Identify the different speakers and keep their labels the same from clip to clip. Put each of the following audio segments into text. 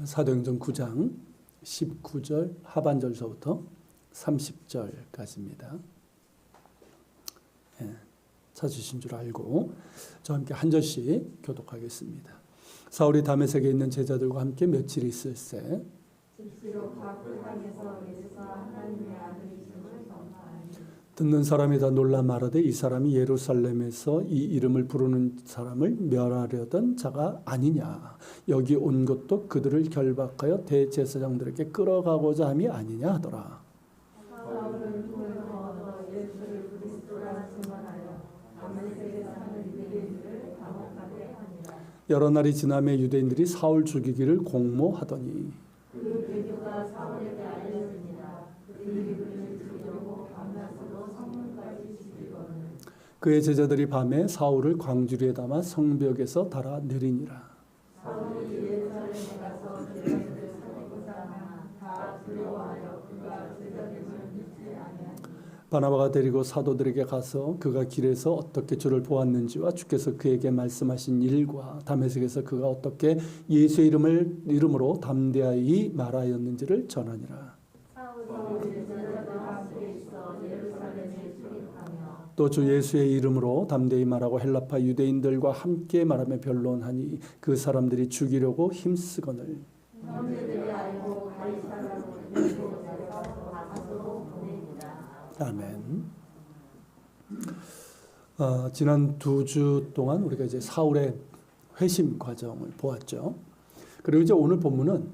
Speaker 1: 사도행전 9장 19절 하반절서부터 30절까지입니다. 찾으신 줄 알고 저와 함께 한 절씩 교독하겠습니다. 사울이 다메섹에 있는 제자들과 함께 며칠 있을새 듣는 사람이 다 놀라 말하되 이 사람이 예루살렘에서 이 이름을 부르는 사람을 멸하려던 자가 아니냐. 여기 온 것도 그들을 결박하여 대제사장들에게 끌어가고자 함이 아니냐 하더라. 여러 날이 지나매 유대인들이 사울 죽이기를 공모하더니 그의 제자들이 밤에 사울을 광주리에 담아 성벽에서 달아 내리니라. 바나바가 데리고 사도들에게 가서 그가 길에서 어떻게 주를 보았는지와 주께서 그에게 말씀하신 일과 다메섹에서 그가 어떻게 예수의 이름으로 담대하이 말하였는지를 전하니라. 또 주 예수의 이름으로 담대히 말하고 헬라파 유대인들과 함께 말하며 변론하니 그 사람들이 죽이려고 힘쓰거늘 아멘. 지난 2주 동안 우리가 이제 사울의 회심 과정을 보았죠. 그리고 이제 오늘 본문은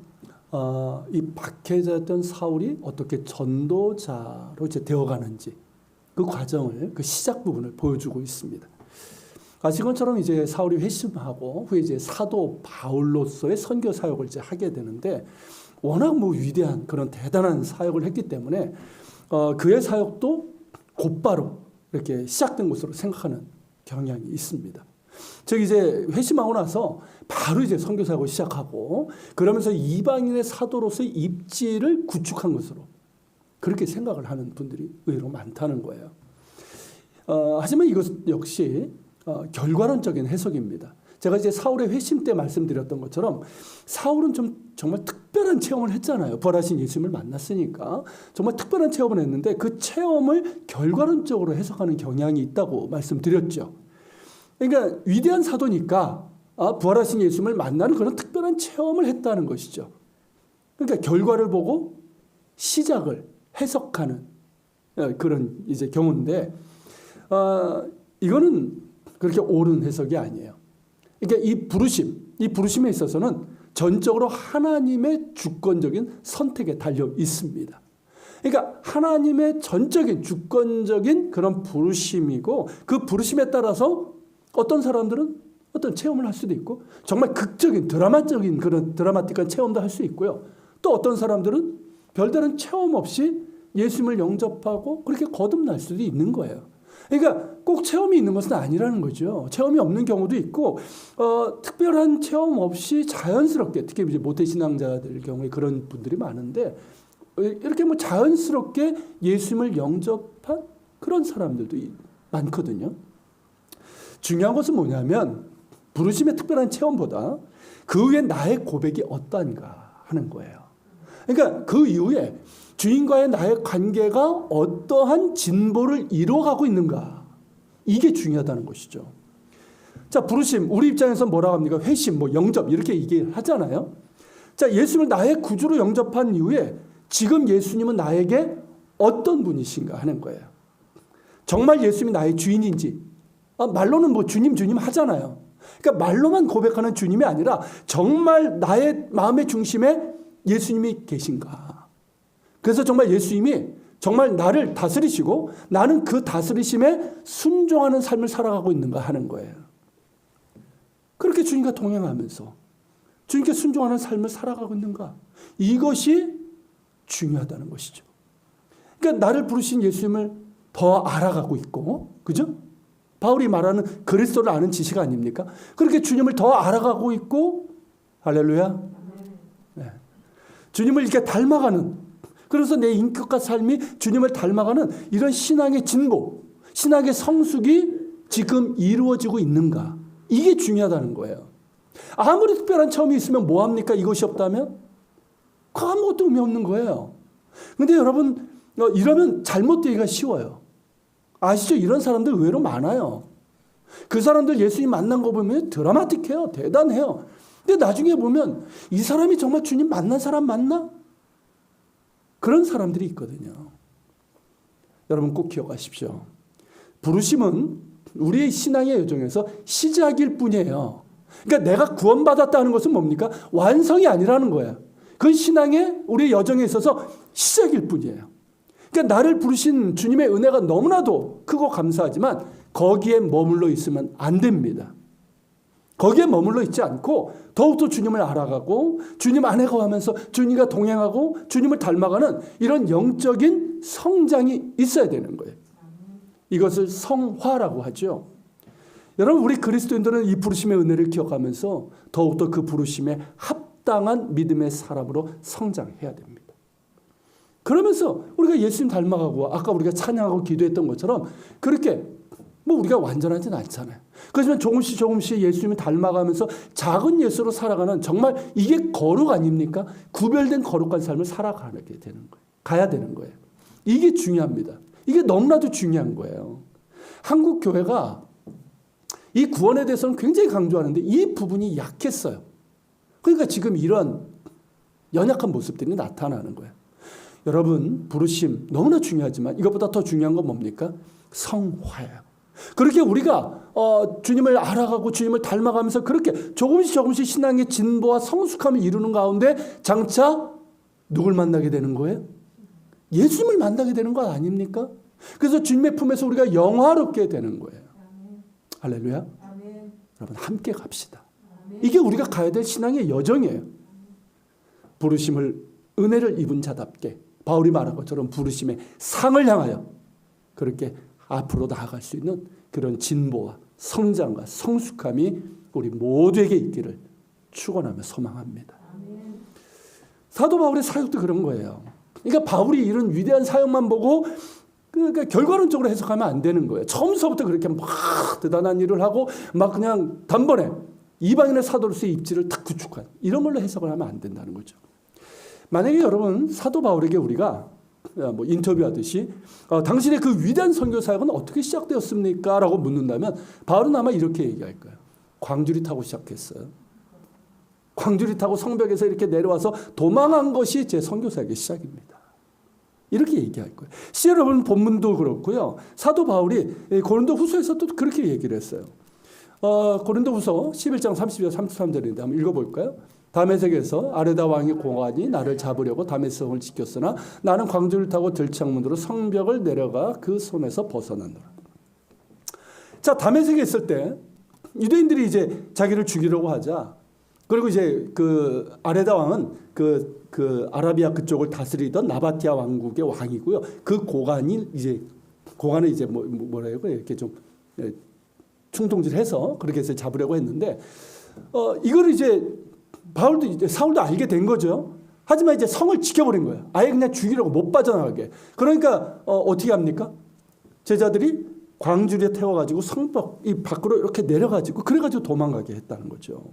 Speaker 1: 이 박해자였던 사울이 어떻게 전도자로 이제 되어가는지 그 과정을, 그 시작 부분을 보여주고 있습니다. 아시는 것처럼 이제 사울이 회심하고 후에 이제 사도 바울로서의 선교 사역을 이제 하게 되는데 워낙 위대한 그런 대단한 사역을 했기 때문에 그의 사역도 곧바로 이렇게 시작된 것으로 생각하는 경향이 있습니다. 즉 이제 회심하고 나서 바로 이제 선교 사역을 시작하고 그러면서 이방인의 사도로서의 입지를 구축한 것으로 그렇게 생각을 하는 분들이 의외로 많다는 거예요. 하지만 이것 역시 결과론적인 해석입니다. 제가 이제 사울의 회심 때 말씀드렸던 것처럼 사울은 좀 정말 특별한 체험을 했잖아요. 부활하신 예수님을 만났으니까 정말 특별한 체험을 했는데 그 체험을 결과론적으로 해석하는 경향이 있다고 말씀드렸죠. 그러니까 위대한 사도니까 부활하신 예수님을 만나는 그런 특별한 체험을 했다는 것이죠. 그러니까 결과를 보고 시작을 해석하는 그런 이제 경우인데 이거는 그렇게 옳은 해석이 아니에요. 그러니까 이 부르심에 있어서는 전적으로 하나님의 주권적인 선택에 달려 있습니다. 그러니까 하나님의 전적인 주권적인 그런 부르심이고 그 부르심에 따라서 어떤 사람들은 어떤 체험을 할 수도 있고 정말 극적인 드라마적인 그런 드라마틱한 체험도 할 수 있고요. 또 어떤 사람들은 별다른 체험 없이 예수님을 영접하고 그렇게 거듭날 수도 있는 거예요. 그러니까 꼭 체험이 있는 것은 아니라는 거죠. 체험이 없는 경우도 있고 특별한 체험 없이 자연스럽게 특히 이제 모태신앙자들 경우에 그런 분들이 많은데 이렇게 자연스럽게 예수님을 영접한 그런 사람들도 많거든요. 중요한 것은 뭐냐면 부르심의 특별한 체험보다 그 후에 나의 고백이 어떠한가 하는 거예요. 그러니까 그 이후에 주인과의 나의 관계가 어떠한 진보를 이뤄가고 있는가 이게 중요하다는 것이죠. 자, 부르심 우리 입장에서 뭐라고 합니까? 회심, 영접 이렇게 얘기를 하잖아요. 자, 예수님을 나의 구주로 영접한 이후에 지금 예수님은 나에게 어떤 분이신가 하는 거예요. 정말 예수님이 나의 주인인지 말로는 주님 하잖아요. 그러니까 말로만 고백하는 주님이 아니라 정말 나의 마음의 중심에 예수님이 계신가. 그래서 정말 예수님이 정말 나를 다스리시고 나는 그 다스리심에 순종하는 삶을 살아가고 있는가 하는 거예요. 그렇게 주님과 동행하면서 주님께 순종하는 삶을 살아가고 있는가. 이것이 중요하다는 것이죠. 그러니까 나를 부르신 예수님을 더 알아가고 있고, 그죠? 바울이 말하는 그리스도를 아는 지식 아닙니까? 그렇게 주님을 더 알아가고 있고, 할렐루야. 네. 주님을 이렇게 닮아가는, 그래서 내 인격과 삶이 주님을 닮아가는 이런 신앙의 진보, 신앙의 성숙이 지금 이루어지고 있는가? 이게 중요하다는 거예요. 아무리 특별한 체험이 있으면 뭐합니까? 이것이 없다면? 그 아무것도 의미 없는 거예요. 근데 여러분, 이러면 잘못되기가 쉬워요. 아시죠? 이런 사람들 의외로 많아요. 그 사람들 예수님 만난 거 보면 드라마틱해요. 대단해요. 근데 나중에 보면 이 사람이 정말 주님 만난 사람 맞나? 그런 사람들이 있거든요. 여러분 꼭 기억하십시오. 부르심은 우리의 신앙의 여정에서 시작일 뿐이에요. 그러니까 내가 구원받았다는 것은 뭡니까? 완성이 아니라는 거예요. 그건 신앙의 우리의 여정에 있어서 시작일 뿐이에요. 그러니까 나를 부르신 주님의 은혜가 너무나도 크고 감사하지만 거기에 머물러 있으면 안 됩니다. 거기에 머물러 있지 않고 더욱더 주님을 알아가고 주님 안에 거하면서 주님과 동행하고 주님을 닮아가는 이런 영적인 성장이 있어야 되는 거예요. 이것을 성화라고 하죠. 여러분 우리 그리스도인들은 이 부르심의 은혜를 기억하면서 더욱더 그 부르심에 합당한 믿음의 사람으로 성장해야 됩니다. 그러면서 우리가 예수님 닮아가고 아까 우리가 찬양하고 기도했던 것처럼 그렇게 우리가 완전하진 않잖아요. 그렇지만 조금씩 예수님을 닮아가면서 작은 예수로 살아가는 정말 이게 거룩 아닙니까? 구별된 거룩한 삶을 살아가게 되는 거예요. 가야 되는 거예요. 이게 중요합니다. 이게 너무나도 중요한 거예요. 한국 교회가 이 구원에 대해서는 굉장히 강조하는데 이 부분이 약했어요. 그러니까 지금 이런 연약한 모습들이 나타나는 거예요. 여러분 부르심 너무나 중요하지만 이것보다 더 중요한 건 뭡니까? 성화예요. 그렇게 우리가 주님을 알아가고 주님을 닮아가면서 그렇게 조금씩 신앙의 진보와 성숙함을 이루는 가운데 장차 누굴 만나게 되는 거예요? 예수님을 만나게 되는 것 아닙니까? 그래서 주님의 품에서 우리가 영화롭게 되는 거예요. 할렐루야. 아멘. 여러분 함께 갑시다. 아멘. 이게 우리가 가야 될 신앙의 여정이에요. 부르심을 은혜를 입은 자답게 바울이 말한 것처럼 부르심의 상을 향하여 그렇게 앞으로 나아갈 수 있는 그런 진보와 성장과 성숙함이 우리 모두에게 있기를 축원하며 소망합니다. 아멘. 사도 바울의 사역도 그런 거예요. 그러니까 바울이 이런 위대한 사역만 보고 그러니까 결과론적으로 해석하면 안 되는 거예요. 처음서부터 그렇게 막 대단한 일을 하고 막 그냥 단번에 이방인의 사도로서의 입지를 딱 구축한 이런 걸로 해석을 하면 안 된다는 거죠. 만약에 여러분 사도 바울에게 우리가 인터뷰하듯이 당신의 그 위대한 선교 사역은 어떻게 시작되었습니까? 라고 묻는다면 바울은 아마 이렇게 얘기할 거예요. 광주리 타고 시작했어요. 광주리 타고 성벽에서 이렇게 내려와서 도망한 것이 제 선교 사역의 시작입니다. 이렇게 얘기할 거예요. 여러분 본문도 그렇고요. 사도 바울이 고린도 후서에서도 그렇게 얘기를 했어요. 고린도 후서 11장 32절 33절인데 한번 읽어볼까요? 다메섹에서 아레다 왕의 공관이 나를 잡으려고 다메섹을 지켰으나 나는 광주를 타고 들창문으로 성벽을 내려가 그 손에서 벗어났노라. 자, 다메섹에 있을 때 유대인들이 이제 자기를 죽이려고 하자. 그리고 이제 그 아레다 왕은 그 아라비아 그쪽을 다스리던 나바티아 왕국의 왕이고요. 그 고관을 이제 뭐라고 이렇게 좀 충동질해서 그렇게 해서 잡으려고 했는데 이걸 이제 사울도 알게 된 거죠. 하지만 이제 성을 지켜버린 거예요. 아예 그냥 죽이려고 못 빠져나가게. 그러니까 어떻게 합니까? 제자들이 광주리에 태워가지고 성벽 이 밖으로 이렇게 내려가지고 그래가지고 도망가게 했다는 거죠.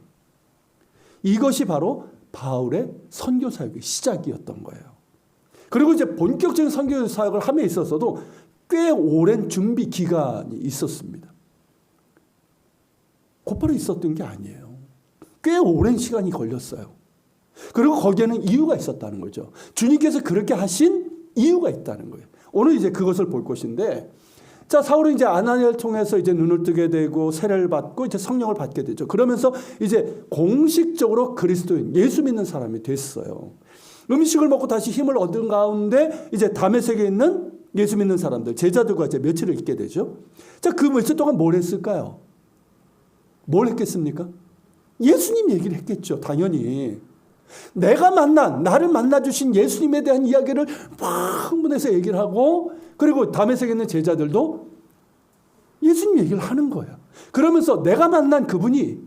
Speaker 1: 이것이 바로 바울의 선교 사역의 시작이었던 거예요. 그리고 이제 본격적인 선교 사역을 함에 있어서도 꽤 오랜 준비 기간이 있었습니다. 곧바로 있었던 게 아니에요. 꽤 오랜 시간이 걸렸어요. 그리고 거기에는 이유가 있었다는 거죠. 주님께서 그렇게 하신 이유가 있다는 거예요. 오늘 이제 그것을 볼 것인데, 자, 사울은 이제 아나니아를 통해서 이제 눈을 뜨게 되고 세례를 받고 이제 성령을 받게 되죠. 그러면서 이제 공식적으로 그리스도인, 예수 믿는 사람이 됐어요. 음식을 먹고 다시 힘을 얻은 가운데 이제 다메섹에 있는 예수 믿는 사람들, 제자들과 이제 며칠을 있게 되죠. 자, 그 며칠 동안 뭘 했을까요? 뭘 했겠습니까? 예수님 얘기를 했겠죠. 당연히. 나를 만나주신 예수님에 대한 이야기를 흥분해서 얘기를 하고, 그리고 다메섹에 있는 제자들도 예수님 얘기를 하는 거예요. 그러면서 내가 만난 그분이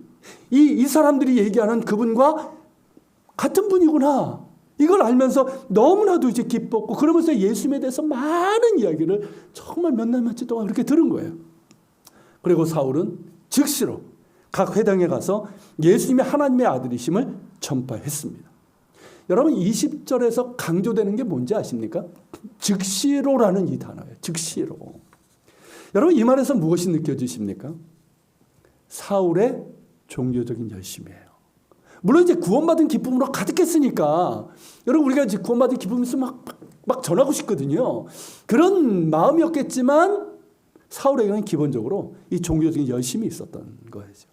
Speaker 1: 이 사람들이 얘기하는 그분과 같은 분이구나. 이걸 알면서 너무나도 이제 기뻤고, 그러면서 예수님에 대해서 많은 이야기를 정말 몇 날 며칠 동안 그렇게 들은 거예요. 그리고 사울은 즉시로 각 회당에 가서 예수님이 하나님의 아들이심을 전파했습니다. 여러분 20절에서 강조되는 게 뭔지 아십니까? 즉시로라는 이 단어예요. 즉시로. 여러분 이 말에서 무엇이 느껴지십니까? 사울의 종교적인 열심이에요. 물론 이제 구원받은 기쁨으로 가득했으니까 여러분 우리가 이제 구원받은 기쁨이 있으면 막 전하고 싶거든요. 그런 마음이었겠지만 사울에게는 기본적으로 이 종교적인 열심이 있었던 거죠.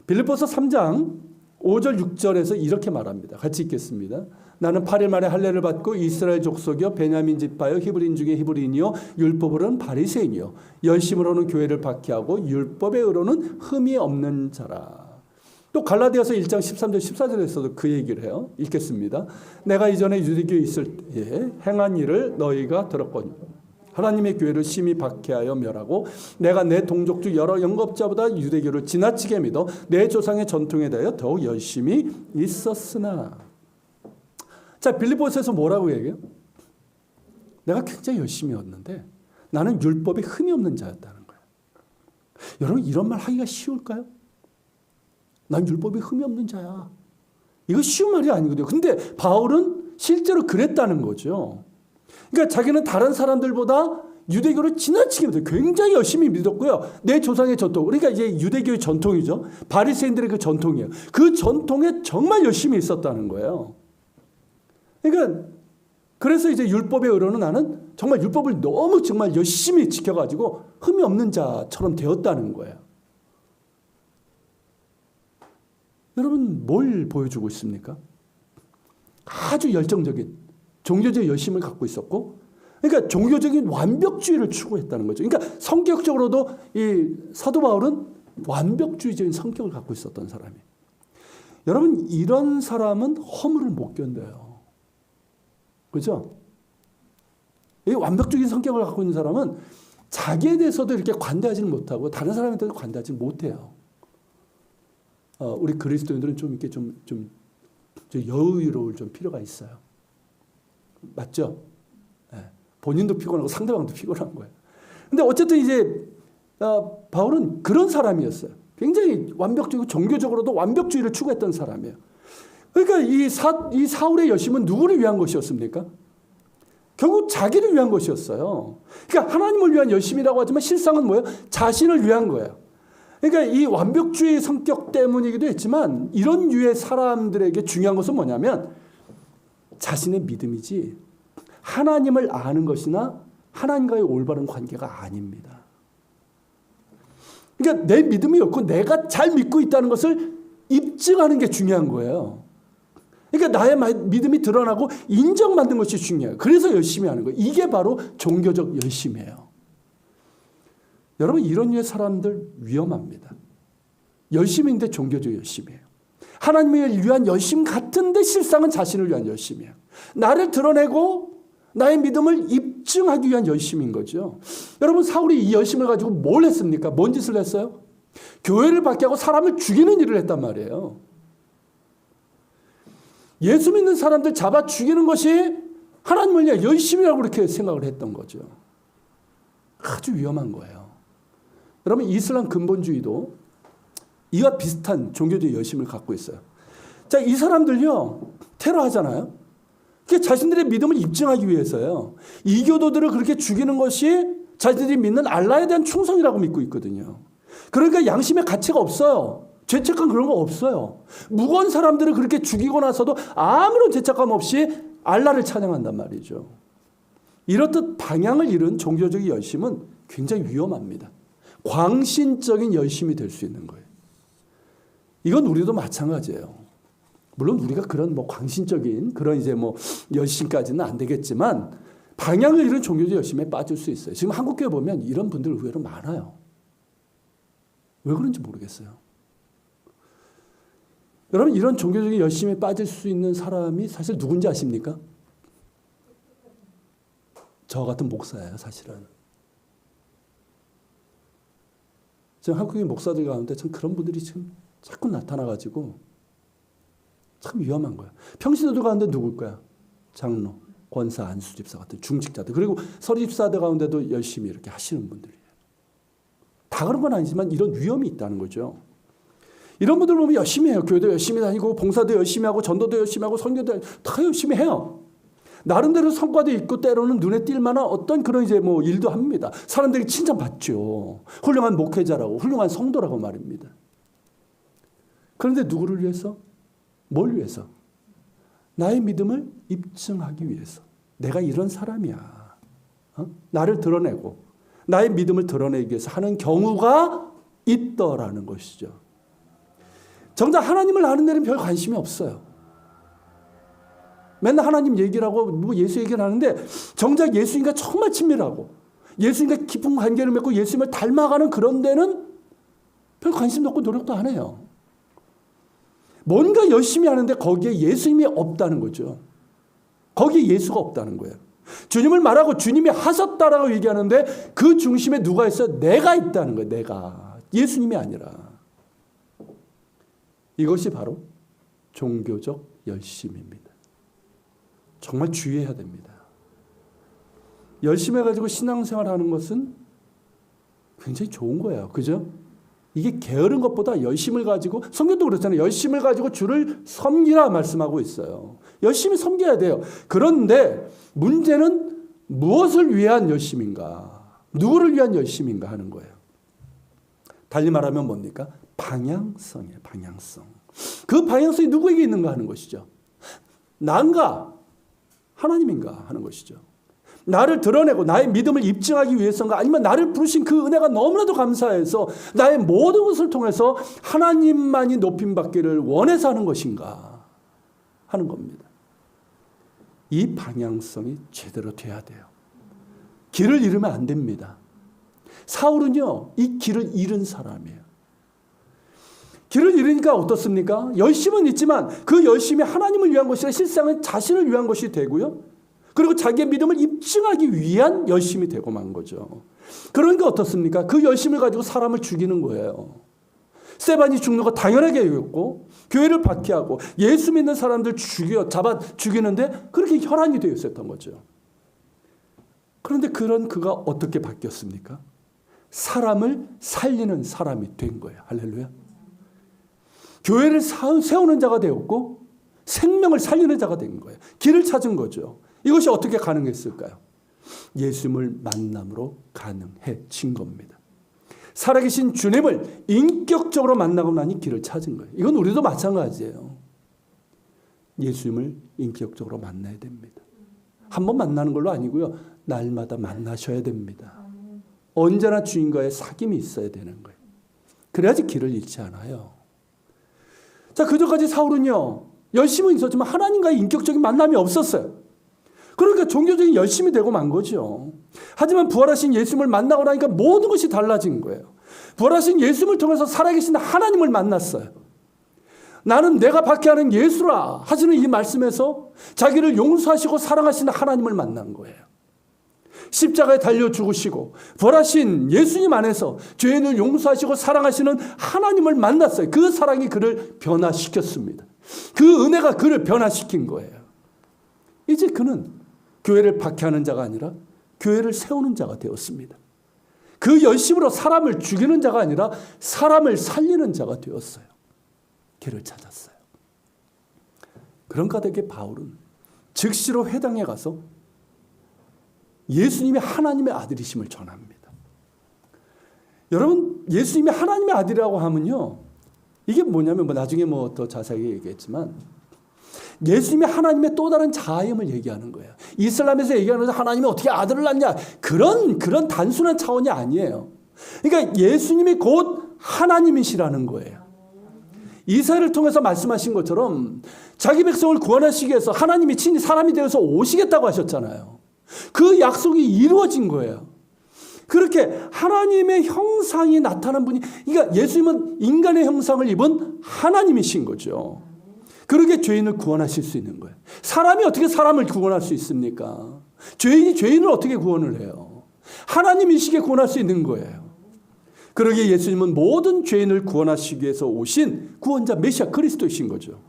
Speaker 1: 빌립보서 3장 5절 6절에서 이렇게 말합니다. 같이 읽겠습니다. 나는 8일 만에 할례를 받고 이스라엘 족속이요 베냐민 지파요 히브리인 중에 히브리인이요 율법으로는 바리새인이요 열심으로는 교회를 박해하고 율법의 의로는 흠이 없는 자라. 또 갈라디아서 1장 13절 14절에서도 그 얘기를 해요. 읽겠습니다. 내가 이전에 유대교에 있을 때에 행한 일을 너희가 들었거니 하나님의 교회를 심히 박해하여 멸하고 내가 내 동족 중 여러 영겁자보다 유대교를 지나치게 믿어 내 조상의 전통에 대하여 더욱 열심히 있었으나. 자, 빌립보서에서 뭐라고 얘기해요? 내가 굉장히 열심히 했는데 나는 율법에 흠이 없는 자였다는 거예요. 여러분 이런 말 하기가 쉬울까요? 난 율법에 흠이 없는 자야. 이거 쉬운 말이 아니거든요. 근데 바울은 실제로 그랬다는 거죠. 그러니까 자기는 다른 사람들보다 유대교를 지나치게 믿어요. 굉장히 열심히 믿었고요. 내 조상의 전통. 그러니까 이제 유대교의 전통이죠. 바리새인들의 그 전통이에요. 그 전통에 정말 열심히 있었다는 거예요. 그러니까 그래서 이제 율법의 의로는 나는 정말 율법을 너무 정말 열심히 지켜가지고 흠이 없는 자처럼 되었다는 거예요. 여러분 뭘 보여주고 있습니까? 아주 열정적인 종교적 열심을 갖고 있었고, 그러니까 종교적인 완벽주의를 추구했다는 거죠. 그러니까 성격적으로도 이 사도 바울은 완벽주의적인 성격을 갖고 있었던 사람이에요. 여러분 이런 사람은 허물을 못 견뎌요. 그렇죠? 이 완벽주의적인 성격을 갖고 있는 사람은 자기에 대해서도 이렇게 관대하지는 못하고 다른 사람한테도 관대하지 못해요. 우리 그리스도인들은 좀 이렇게 좀 여유로울 좀 필요가 있어요. 맞죠? 네. 본인도 피곤하고 상대방도 피곤한 거예요. 근데 어쨌든 이제 바울은 그런 사람이었어요. 굉장히 완벽적이고 종교적으로도 완벽주의를 추구했던 사람이에요. 그러니까 이 사울의 열심은 누구를 위한 것이었습니까? 결국 자기를 위한 것이었어요. 그러니까 하나님을 위한 열심이라고 하지만 실상은 뭐예요? 자신을 위한 거예요. 그러니까 이 완벽주의 성격 때문이기도 했지만 이런 유의 사람들에게 중요한 것은 뭐냐면 자신의 믿음이지 하나님을 아는 것이나 하나님과의 올바른 관계가 아닙니다. 그러니까 내 믿음이 없고 내가 잘 믿고 있다는 것을 입증하는 게 중요한 거예요. 그러니까 나의 믿음이 드러나고 인정받는 것이 중요해요. 그래서 열심히 하는 거예요. 이게 바로 종교적 열심이에요. 여러분 이런 류의 사람들 위험합니다. 열심인데 종교적 열심이에요. 하나님을 위한 열심 같은데 실상은 자신을 위한 열심이에요. 나를 드러내고 나의 믿음을 입증하기 위한 열심인 거죠. 여러분 사울이 이 열심을 가지고 뭘 했습니까? 뭔 짓을 했어요? 교회를 박해하고 사람을 죽이는 일을 했단 말이에요. 예수 믿는 사람들 잡아 죽이는 것이 하나님을 위한 열심이라고 그렇게 생각을 했던 거죠. 아주 위험한 거예요. 여러분 이슬람 근본주의도 이와 비슷한 종교적 열심을 갖고 있어요. 자, 이 사람들요 테러하잖아요. 그게 자신들의 믿음을 입증하기 위해서요. 이교도들을 그렇게 죽이는 것이 자신들이 믿는 알라에 대한 충성이라고 믿고 있거든요. 그러니까 양심의 가치가 없어요. 죄책감 그런 거 없어요. 무거운 사람들을 그렇게 죽이고 나서도 아무런 죄책감 없이 알라를 찬양한단 말이죠. 이렇듯 방향을 잃은 종교적인 열심은 굉장히 위험합니다. 광신적인 열심이 될 수 있는 거예요. 이건 우리도 마찬가지예요. 물론 우리가 그런 광신적인 그런 이제 열심까지는 안 되겠지만 방향을 잃은 종교적 열심에 빠질 수 있어요. 지금 한국교회 보면 이런 분들 의외로 많아요. 왜 그런지 모르겠어요. 여러분 이런 종교적인 열심에 빠질 수 있는 사람이 사실 누군지 아십니까? 저 같은 목사예요, 사실은. 지금 한국의 목사들 가운데 참 그런 분들이 지금 자꾸 나타나가지고 참 위험한 거예요. 평신도들 가운데 누굴까요? 장로, 권사, 안수집사 같은 중직자들, 그리고 서리집사들 가운데도 열심히 이렇게 하시는 분들이에요. 다 그런 건 아니지만 이런 위험이 있다는 거죠. 이런 분들 보면 열심히 해요. 교회도 열심히 다니고 봉사도 열심히 하고 전도도 열심히 하고 선교도 다 열심히 해요. 나름대로 성과도 있고 때로는 눈에 띌 만한 어떤 그런 이제 뭐 일도 합니다. 사람들이 칭찬받죠. 훌륭한 목회자라고, 훌륭한 성도라고 말입니다. 그런데 누구를 위해서? 뭘 위해서? 나의 믿음을 입증하기 위해서. 내가 이런 사람이야. 나를 드러내고 나의 믿음을 드러내기 위해서 하는 경우가 있더라는 것이죠. 정작 하나님을 아는 데는 별 관심이 없어요. 맨날 하나님 얘기를 하고 뭐 예수 얘기를 하는데 정작 예수님과 정말 친밀하고 예수님과 깊은 관계를 맺고 예수님을 닮아가는 그런 데는 별 관심도 없고 노력도 안 해요. 뭔가 열심히 하는데 거기에 예수님이 없다는 거죠. 거기에 예수가 없다는 거예요. 주님을 말하고 주님이 하셨다라고 얘기하는데 그 중심에 누가 있어요? 내가 있다는 거예요. 내가. 예수님이 아니라. 이것이 바로 종교적 열심입니다. 정말 주의해야 됩니다. 열심히 해가지고 신앙생활 하는 것은 굉장히 좋은 거예요. 그죠? 이게 게으른 것보다 열심을 가지고, 성경도 그렇잖아요. 열심을 가지고 주를 섬기라 말씀하고 있어요. 열심히 섬겨야 돼요. 그런데 문제는 무엇을 위한 열심인가? 누구를 위한 열심인가 하는 거예요. 달리 말하면 뭡니까? 방향성이에요. 방향성. 그 방향성이 누구에게 있는가 하는 것이죠. 난가? 하나님인가 하는 것이죠. 나를 드러내고 나의 믿음을 입증하기 위해서인가? 아니면 나를 부르신 그 은혜가 너무나도 감사해서 나의 모든 것을 통해서 하나님만이 높임받기를 원해서 하는 것인가 하는 겁니다. 이 방향성이 제대로 돼야 돼요. 길을 잃으면 안 됩니다. 사울은요, 이 길을 잃은 사람이에요. 길을 잃으니까 어떻습니까? 열심은 있지만 그 열심이 하나님을 위한 것이 아니라 실상은 자신을 위한 것이 되고요. 그리고 자기의 믿음을 입증하기 위한 열심이 되고 만 거죠. 그러니까 어떻습니까? 그 열심을 가지고 사람을 죽이는 거예요. 스데반이 죽는 거 당연하게 여겼고 교회를 박해하고 예수 믿는 사람들 잡아 죽이는데 그렇게 혈안이 되어 있었던 거죠. 그런데 그가 어떻게 바뀌었습니까? 사람을 살리는 사람이 된 거예요. 할렐루야. 교회를 세우는 자가 되었고 생명을 살리는 자가 된 거예요. 길을 찾은 거죠. 이것이 어떻게 가능했을까요? 예수님을 만남으로 가능해진 겁니다. 살아계신 주님을 인격적으로 만나고 나니 길을 찾은 거예요. 이건 우리도 마찬가지예요. 예수님을 인격적으로 만나야 됩니다. 한 번 만나는 걸로 아니고요. 날마다 만나셔야 됩니다. 언제나 주님과의 사귐이 있어야 되는 거예요. 그래야지 길을 잃지 않아요. 자, 그전까지 사울은요, 열심은 있었지만 하나님과의 인격적인 만남이 없었어요. 그러니까 종교적인 열심이 되고 만 거죠. 하지만 부활하신 예수님을 만나고 나니까 모든 것이 달라진 거예요. 부활하신 예수님을 통해서 살아계신 하나님을 만났어요. 나는 내가 박해하는 예수라 하시는 이 말씀에서 자기를 용서하시고 사랑하시는 하나님을 만난 거예요. 십자가에 달려 죽으시고 부활하신 예수님 안에서 죄인을 용서하시고 사랑하시는 하나님을 만났어요. 그 사랑이 그를 변화시켰습니다. 그 은혜가 그를 변화시킨 거예요. 이제 그는 교회를 박해하는 자가 아니라 교회를 세우는 자가 되었습니다. 그 열심으로 사람을 죽이는 자가 아니라 사람을 살리는 자가 되었어요. 길을 찾았어요. 그런 가운데 바울은 즉시로 회당에 가서 예수님이 하나님의 아들이심을 전합니다. 여러분, 예수님이 하나님의 아들이라고 하면요, 이게 뭐냐면 나중에 더 자세하게 얘기했지만 예수님이 하나님의 또 다른 자아임을 얘기하는 거예요. 이슬람에서 얘기하는 하나님이 어떻게 아들을 낳냐, 그런 단순한 차원이 아니에요. 그러니까 예수님이 곧 하나님이시라는 거예요. 이사야를 통해서 말씀하신 것처럼 자기 백성을 구원하시기 위해서 하나님이 친히 사람이 되어서 오시겠다고 하셨잖아요. 그 약속이 이루어진 거예요. 그렇게 하나님의 형상이 나타난 분이, 그러니까 예수님은 인간의 형상을 입은 하나님이신 거죠. 그렇게 죄인을 구원하실 수 있는 거예요. 사람이 어떻게 사람을 구원할 수 있습니까? 죄인이 죄인을 어떻게 구원을 해요? 하나님이시게 구원할 수 있는 거예요. 그러기에 예수님은 모든 죄인을 구원하시기 위해서 오신 구원자 메시아 그리스도이신 거죠.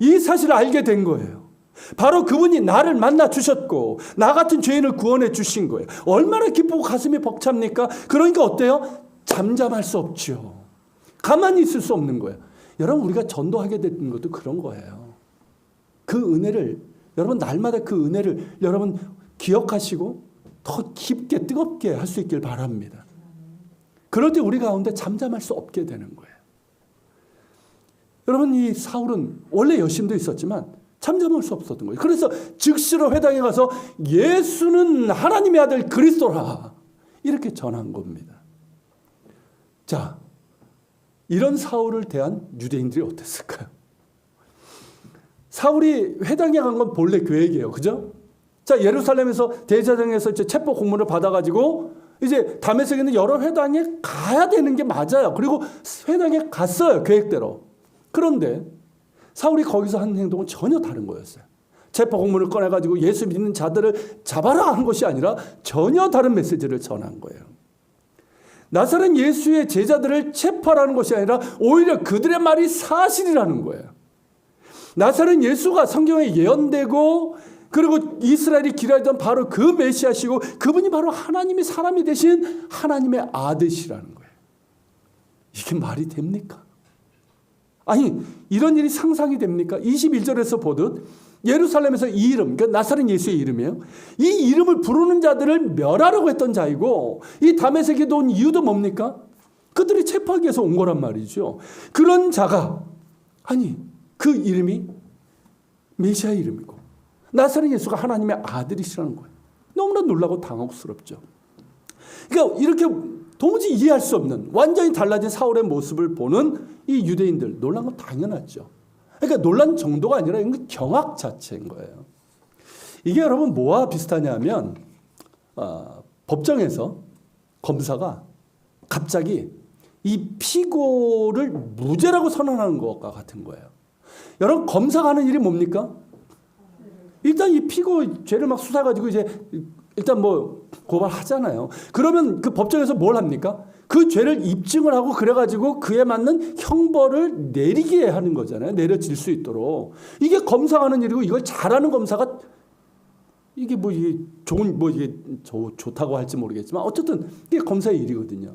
Speaker 1: 이 사실을 알게 된 거예요. 바로 그분이 나를 만나 주셨고 나 같은 죄인을 구원해 주신 거예요. 얼마나 기쁘고 가슴이 벅찹니까? 그러니까 어때요? 잠잠할 수 없죠. 가만히 있을 수 없는 거예요. 여러분 우리가 전도하게 된 것도 그런 거예요. 그 은혜를 여러분 날마다 그 은혜를 여러분 기억하시고 더 깊게 뜨겁게 할 수 있길 바랍니다. 그럴 때 우리 가운데 잠잠할 수 없게 되는 거예요. 여러분 이 사울은 원래 열심도 있었지만 잠잠할 수 없었던 거예요. 그래서 즉시로 회당에 가서 예수는 하나님의 아들 그리스도라 이렇게 전한 겁니다. 자, 이런 사울을 대한 유대인들이 어땠을까요? 사울이 회당에 간 건 본래 계획이에요. 그죠? 자, 예루살렘에서 대제사장에서 이제 체포 공문을 받아가지고 이제 다메섹에 있는 여러 회당에 가야 되는 게 맞아요. 그리고 회당에 갔어요. 계획대로. 그런데 사울이 거기서 한 행동은 전혀 다른 거였어요. 체포 공문을 꺼내가지고 예수 믿는 자들을 잡아라 하는 것이 아니라 전혀 다른 메시지를 전한 거예요. 나사렛 예수의 제자들을 체포하라는 것이 아니라 오히려 그들의 말이 사실이라는 거예요. 나사렛 예수가 성경에 예언되고 그리고 이스라엘이 기다리던 바로 그 메시아시고 그분이 바로 하나님의 사람이 되신 하나님의 아들이라는 거예요. 이게 말이 됩니까? 아니 이런 일이 상상이 됩니까? 21절에서 보듯 예루살렘에서 이 이름, 그러니까 나사렛 예수의 이름이에요. 이 이름을 부르는 자들을 멸하려고 했던 자이고 이 다메섹에 온 이유도 뭡니까? 그들이 체포하기 위해서 온 거란 말이죠. 그런 자가 아니 그 이름이 메시아의 이름이고 나사렛 예수가 하나님의 아들이시라는 거예요. 너무나 놀라고 당혹스럽죠. 그러니까 이렇게 도무지 이해할 수 없는 완전히 달라진 사울의 모습을 보는 이 유대인들 놀란 건 당연하죠. 그러니까 놀란 정도가 아니라 이건 경악 자체인 거예요. 이게 여러분 뭐와 비슷하냐면 법정에서 검사가 갑자기 이 피고를 무죄라고 선언하는 것과 같은 거예요. 여러분 검사가 하는 일이 뭡니까? 일단 이 피고 죄를 막 수사해가지고 이제 일단 뭐 고발하잖아요. 그러면 그 법정에서 뭘 합니까? 그 죄를 입증을 하고 그래가지고 그에 맞는 형벌을 내리게 하는 거잖아요. 내려질 수 있도록. 이게 검사가 하는 일이고 이걸 잘하는 검사가 이게 뭐 이게 좋은 뭐 이게 좋다고 할지 모르겠지만 어쨌든 이게 검사의 일이거든요.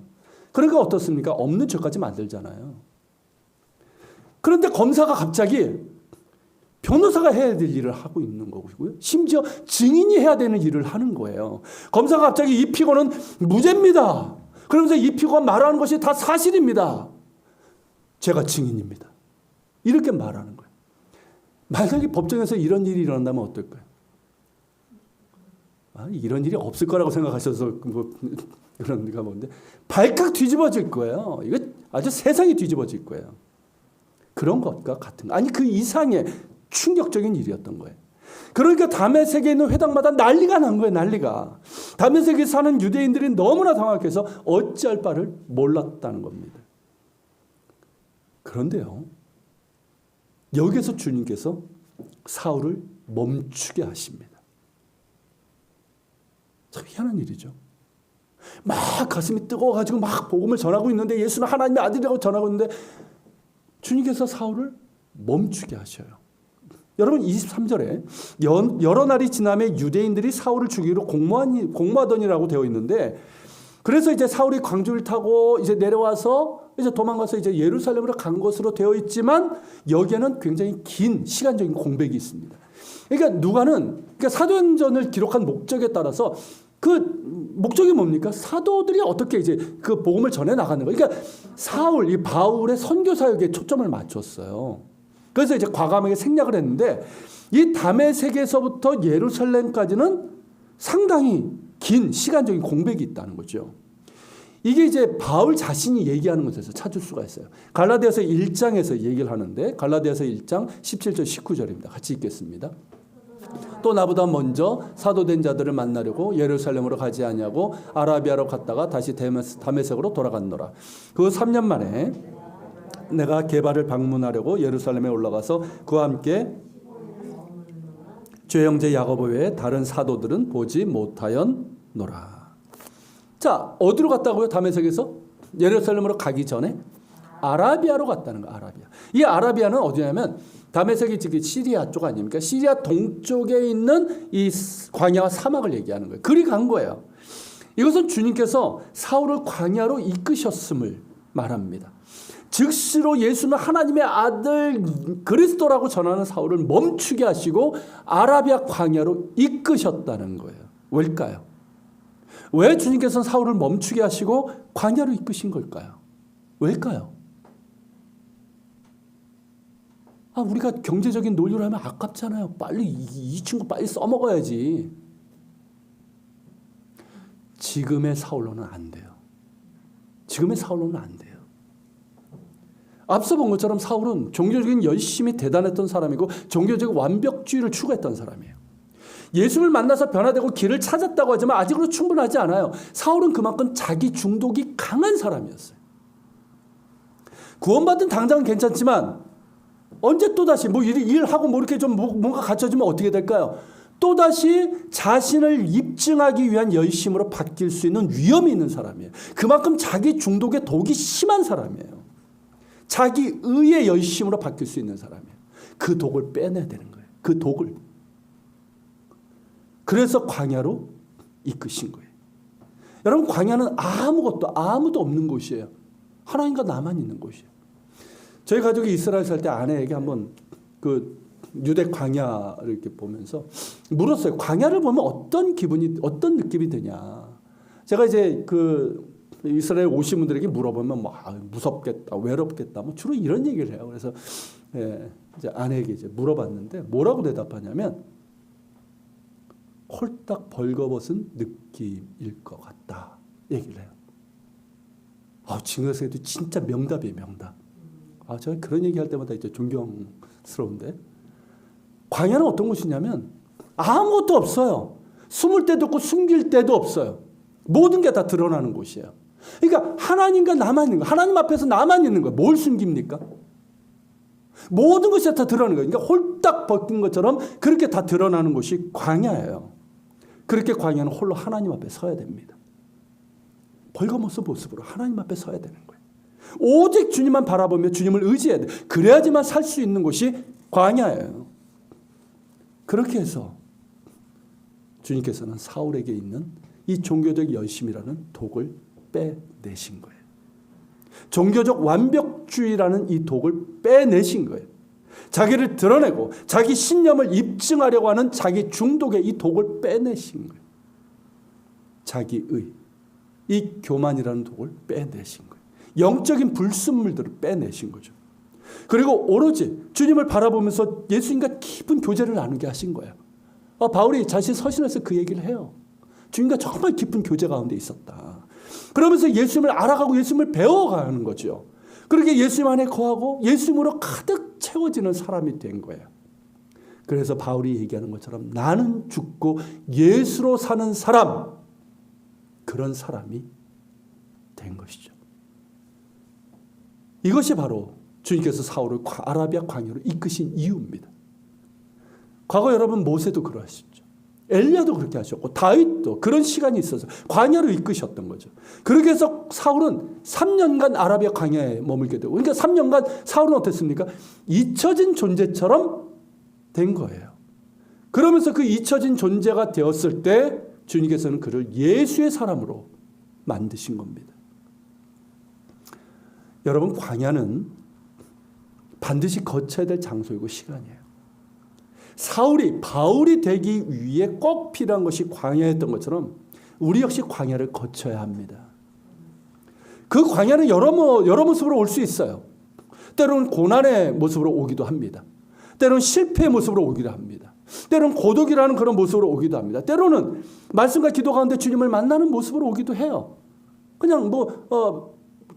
Speaker 1: 그러니까 어떻습니까? 없는 죄까지 만들잖아요. 그런데 검사가 갑자기 변호사가 해야 될 일을 하고 있는 거고요. 심지어 증인이 해야 되는 일을 하는 거예요. 검사가 갑자기 이 피고는 무죄입니다. 그러면서 이 피고가 말하는 것이 다 사실입니다. 제가 증인입니다. 이렇게 말하는 거예요. 만약에 법정에서 이런 일이 일어난다면 어떨까요? 이런 일이 없을 거라고 생각하셔서 뭐 그런 리가 뭔데 발칵 뒤집어질 거예요. 이거 아주 세상이 뒤집어질 거예요. 그런 것과 같은 거. 아니 그 이상의 충격적인 일이었던 거예요. 그러니까 다메섹에 있는 회당마다 난리가 난 거예요. 난리가. 다메섹에 사는 유대인들이 너무나 당황해서 어찌할 바를 몰랐다는 겁니다. 그런데요. 여기서 주님께서 사울을 멈추게 하십니다. 참 희한한 일이죠. 막 가슴이 뜨거워가지고 막 복음을 전하고 있는데 예수는 하나님의 아들이라고 전하고 있는데 주님께서 사울을 멈추게 하셔요. 여러분 23절에 여러 날이 지나며 유대인들이 사울을 죽이기로 공모하더니라고 되어 있는데 그래서 이제 사울이 광주를 타고 이제 내려와서 이제 도망가서 이제 예루살렘으로 간 것으로 되어 있지만 여기에는 굉장히 긴 시간적인 공백이 있습니다. 그러니까 그러니까 사도행전을 기록한 목적에 따라서 그 목적이 뭡니까? 사도들이 어떻게 이제 그 복음을 전해 나가는 거예요. 그러니까 이 바울의 선교 사역에 초점을 맞췄어요. 그래서 이제 과감하게 생략을 했는데 이 다메섹에서부터 예루살렘까지는 상당히 긴 시간적인 공백이 있다는 거죠. 이게 이제 바울 자신이 얘기하는 것에서 찾을 수가 있어요. 갈라디아서 1장에서 얘기를 하는데 갈라디아서 1장 17절 19절입니다. 같이 읽겠습니다. 또 나보다 먼저 사도된 자들을 만나려고 예루살렘으로 가지 아니하고 아라비아로 갔다가 다시 다메섹으로 돌아갔노라. 그 3년 만에 내가 게바를 방문하려고 예루살렘에 올라가서 그와 함께 죄 형제 야고보 외에 다른 사도들은 보지 못하였노라. 자, 어디로 갔다고요? 다메섹에서 예루살렘으로 가기 전에 아라비아로 갔다는 거. 아라비아. 이 아라비아는 어디냐면 다메섹이 지금 시리아 쪽 아닙니까? 시리아 동쪽에 있는 이 광야와 사막을 얘기하는 거예요. 그리 간 거예요. 이것은 주님께서 사울을 광야로 이끄셨음을 말합니다. 즉시로 예수는 하나님의 아들 그리스도라고 전하는 사울을 멈추게 하시고 아라비아 광야로 이끄셨다는 거예요. 왜일까요? 왜 주님께서는 사울을 멈추게 하시고 광야로 이끄신 걸까요? 왜일까요? 우리가 경제적인 논리를 하면 아깝잖아요. 빨리 이 친구 빨리 써먹어야지. 지금의 사울로는 안 돼요. 지금의 사울로는 안 돼요. 앞서 본 것처럼 사울은 종교적인 열심이 대단했던 사람이고 종교적 완벽주의를 추구했던 사람이에요. 예수를 만나서 변화되고 길을 찾았다고 하지만 아직으로 충분하지 않아요. 사울은 그만큼 자기 중독이 강한 사람이었어요. 구원받은 당장은 괜찮지만 언제 또다시 일하고 이렇게 좀 뭔가 갖춰지면 어떻게 될까요? 또다시 자신을 입증하기 위한 열심으로 바뀔 수 있는 위험이 있는 사람이에요. 그만큼 자기 중독의 독이 심한 사람이에요. 자기 의의 열심으로 바뀔 수 있는 사람이에요. 그 독을 빼내야 되는 거예요. 그 독을. 그래서 광야로 이끄신 거예요. 여러분, 광야는 아무도 없는 곳이에요. 하나님과 나만 있는 곳이에요. 저희 가족이 이스라엘 살 때 아내에게 한번 그 유대 광야를 이렇게 보면서 물었어요. 광야를 보면 어떤 느낌이 드냐. 제가 이제 그 이스라엘 오신 분들에게 물어보면 무섭겠다, 외롭겠다, 주로 이런 얘기를 해요. 그래서 이제 아내에게 이제 물어봤는데 뭐라고 대답하냐면 홀딱 벌거벗은 느낌일 것 같다 얘기를 해요. 지금에서도 진짜 명답이에요, 명답. 제가 그런 얘기할 때마다 이제 존경스러운데 광야는 어떤 곳이냐면 아무것도 없어요. 숨을 데도 없고 숨길 데도 없어요. 모든 게 다 드러나는 곳이에요. 그러니까 하나님과 나만 있는 거예요. 하나님 앞에서 나만 있는 거예요. 뭘 숨깁니까? 모든 것이 다 드러나는 거예요. 그러니까 홀딱 벗긴 것처럼 그렇게 다 드러나는 곳이 광야예요. 그렇게 광야는 홀로 하나님 앞에 서야 됩니다. 벌거벗은 모습으로 하나님 앞에 서야 되는 거예요. 오직 주님만 바라보며 주님을 의지해야 돼. 그래야지만 살 수 있는 곳이 광야예요. 그렇게 해서 주님께서는 사울에게 있는 이 종교적 열심이라는 독을 빼내신 거예요. 종교적 완벽주의라는 이 독을 빼내신 거예요. 자기를 드러내고 자기 신념을 입증하려고 하는 자기 중독의 이 독을 빼내신 거예요. 자기의 이 교만이라는 독을 빼내신 거예요. 영적인 불순물들을 빼내신 거죠. 그리고 오로지 주님을 바라보면서 예수님과 깊은 교제를 나누게 하신 거예요. 바울이 자신 서신에서 그 얘기를 해요. 주님과 정말 깊은 교제 가운데 있었다. 그러면서 예수님을 알아가고 예수님을 배워가는 거죠. 그렇게 예수님 안에 거하고 예수님으로 가득 채워지는 사람이 된 거예요. 그래서 바울이 얘기하는 것처럼 나는 죽고 예수로 사는 사람, 그런 사람이 된 것이죠. 이것이 바로 주님께서 사울을 아라비아 광야로 이끄신 이유입니다. 과거 여러분 모세도 그러하셨죠. 엘리야도 그렇게 하셨고 다윗도 그런 시간이 있어서 광야로 이끄셨던 거죠. 그렇게 해서 사울은 3년간 아라비아 광야에 머물게 되고, 그러니까 3년간 사울은 어땠습니까? 잊혀진 존재처럼 된 거예요. 그러면서 그 잊혀진 존재가 되었을 때 주님께서는 그를 예수의 사람으로 만드신 겁니다. 여러분, 광야는 반드시 거쳐야 될 장소이고 시간이에요. 사울이 바울이 되기 위해 꼭 필요한 것이 광야였던 것처럼 우리 역시 광야를 거쳐야 합니다. 그 광야는 여러 모습으로 올 수 있어요. 때로는 고난의 모습으로 오기도 합니다. 때로는 실패의 모습으로 오기도 합니다. 때로는 고독이라는 그런 모습으로 오기도 합니다. 때로는 말씀과 기도 가운데 주님을 만나는 모습으로 오기도 해요. 그냥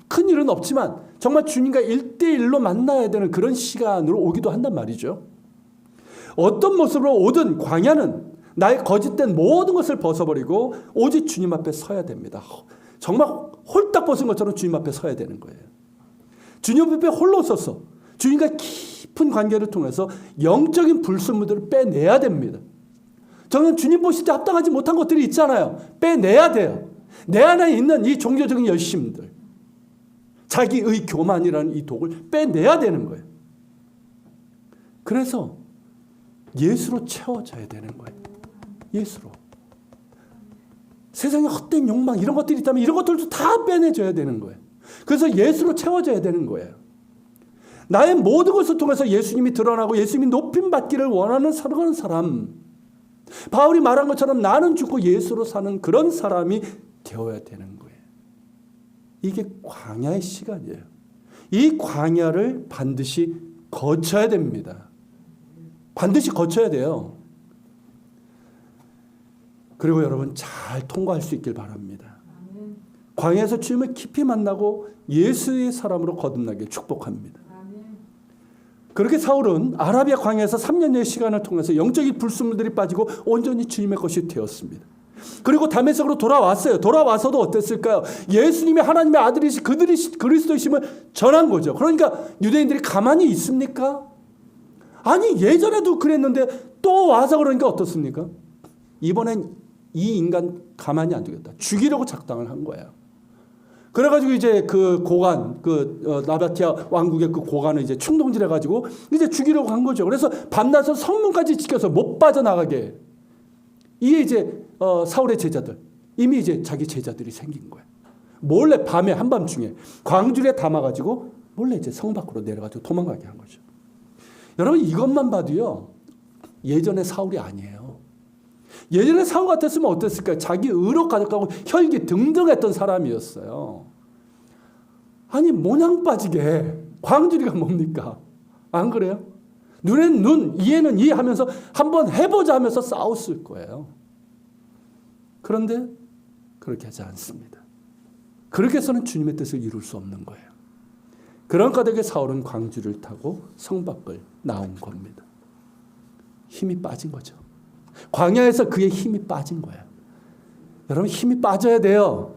Speaker 1: 큰 일은 없지만 정말 주님과 1대1로 만나야 되는 그런 시간으로 오기도 한단 말이죠. 어떤 모습으로 오든 광야는 나의 거짓된 모든 것을 벗어버리고 오직 주님 앞에 서야 됩니다. 정말 홀딱 벗은 것처럼 주님 앞에 서야 되는 거예요. 주님 앞에 홀로 서서 주님과 깊은 관계를 통해서 영적인 불순물들을 빼내야 됩니다. 저는 주님 보실 때 합당하지 못한 것들이 있잖아요. 빼내야 돼요. 내 안에 있는 이 종교적인 열심들, 자기의 교만이라는 이 독을 빼내야 되는 거예요. 그래서 예수로 채워져야 되는 거예요. 예수로. 세상에 헛된 욕망 이런 것들이 있다면 이런 것들도 다 빼내줘야 되는 거예요. 그래서 예수로 채워져야 되는 거예요. 나의 모든 것을 통해서 예수님이 드러나고 예수님이 높임받기를 원하는 그런 사람, 바울이 말한 것처럼 나는 죽고 예수로 사는 그런 사람이 되어야 되는 거예요. 이게 광야의 시간이에요. 이 광야를 반드시 거쳐야 됩니다. 반드시 거쳐야 돼요. 그리고 여러분 잘 통과할 수 있길 바랍니다. 광야에서 주님을 깊이 만나고 예수의 사람으로 거듭나게 축복합니다. 그렇게 사울은 아라비아 광야에서 3년의 시간을 통해서 영적인 불순물들이 빠지고 온전히 주님의 것이 되었습니다. 그리고 다메섹으로 돌아왔어요. 돌아와서도 어땠을까요? 예수님이 하나님의 아들이시 그리스도이심을 전한 거죠. 그러니까 유대인들이 가만히 있습니까? 아니 예전에도 그랬는데 또 와서 그러니까 어떻습니까? 이번엔 이 인간 가만히 안 두겠다. 죽이려고 작당을 한 거예요. 그래가지고 이제 그 고관, 나바티아 왕국의 그 고관을 이제 충동질해가지고 이제 죽이려고 한 거죠. 그래서 밤낮으로 성문까지 지켜서 못 빠져나가게. 이게 이제 사울의 제자들, 이미 이제 자기 제자들이 생긴 거예요. 몰래 밤에 한밤중에 광주리에 담아가지고 몰래 이제 성 밖으로 내려가지고 도망가게 한 거죠. 여러분 이것만 봐도요 예전의 사울이 아니에요. 예전에 사울 같았으면 어땠을까요? 자기 의로 가득하고 혈기 등등했던 사람이었어요. 아니 모냥 빠지게 광주리가 뭡니까? 안 그래요? 눈엔 눈, 이에는 이 하면서 한번 해보자 하면서 싸웠을 거예요. 그런데 그렇게 하지 않습니다. 그렇게 해서는 주님의 뜻을 이룰 수 없는 거예요. 그런 까닭에 사울은 광주를 타고 성 밖을 나온 겁니다. 힘이 빠진 거죠. 광야에서 그의 힘이 빠진 거예요. 여러분 힘이 빠져야 돼요.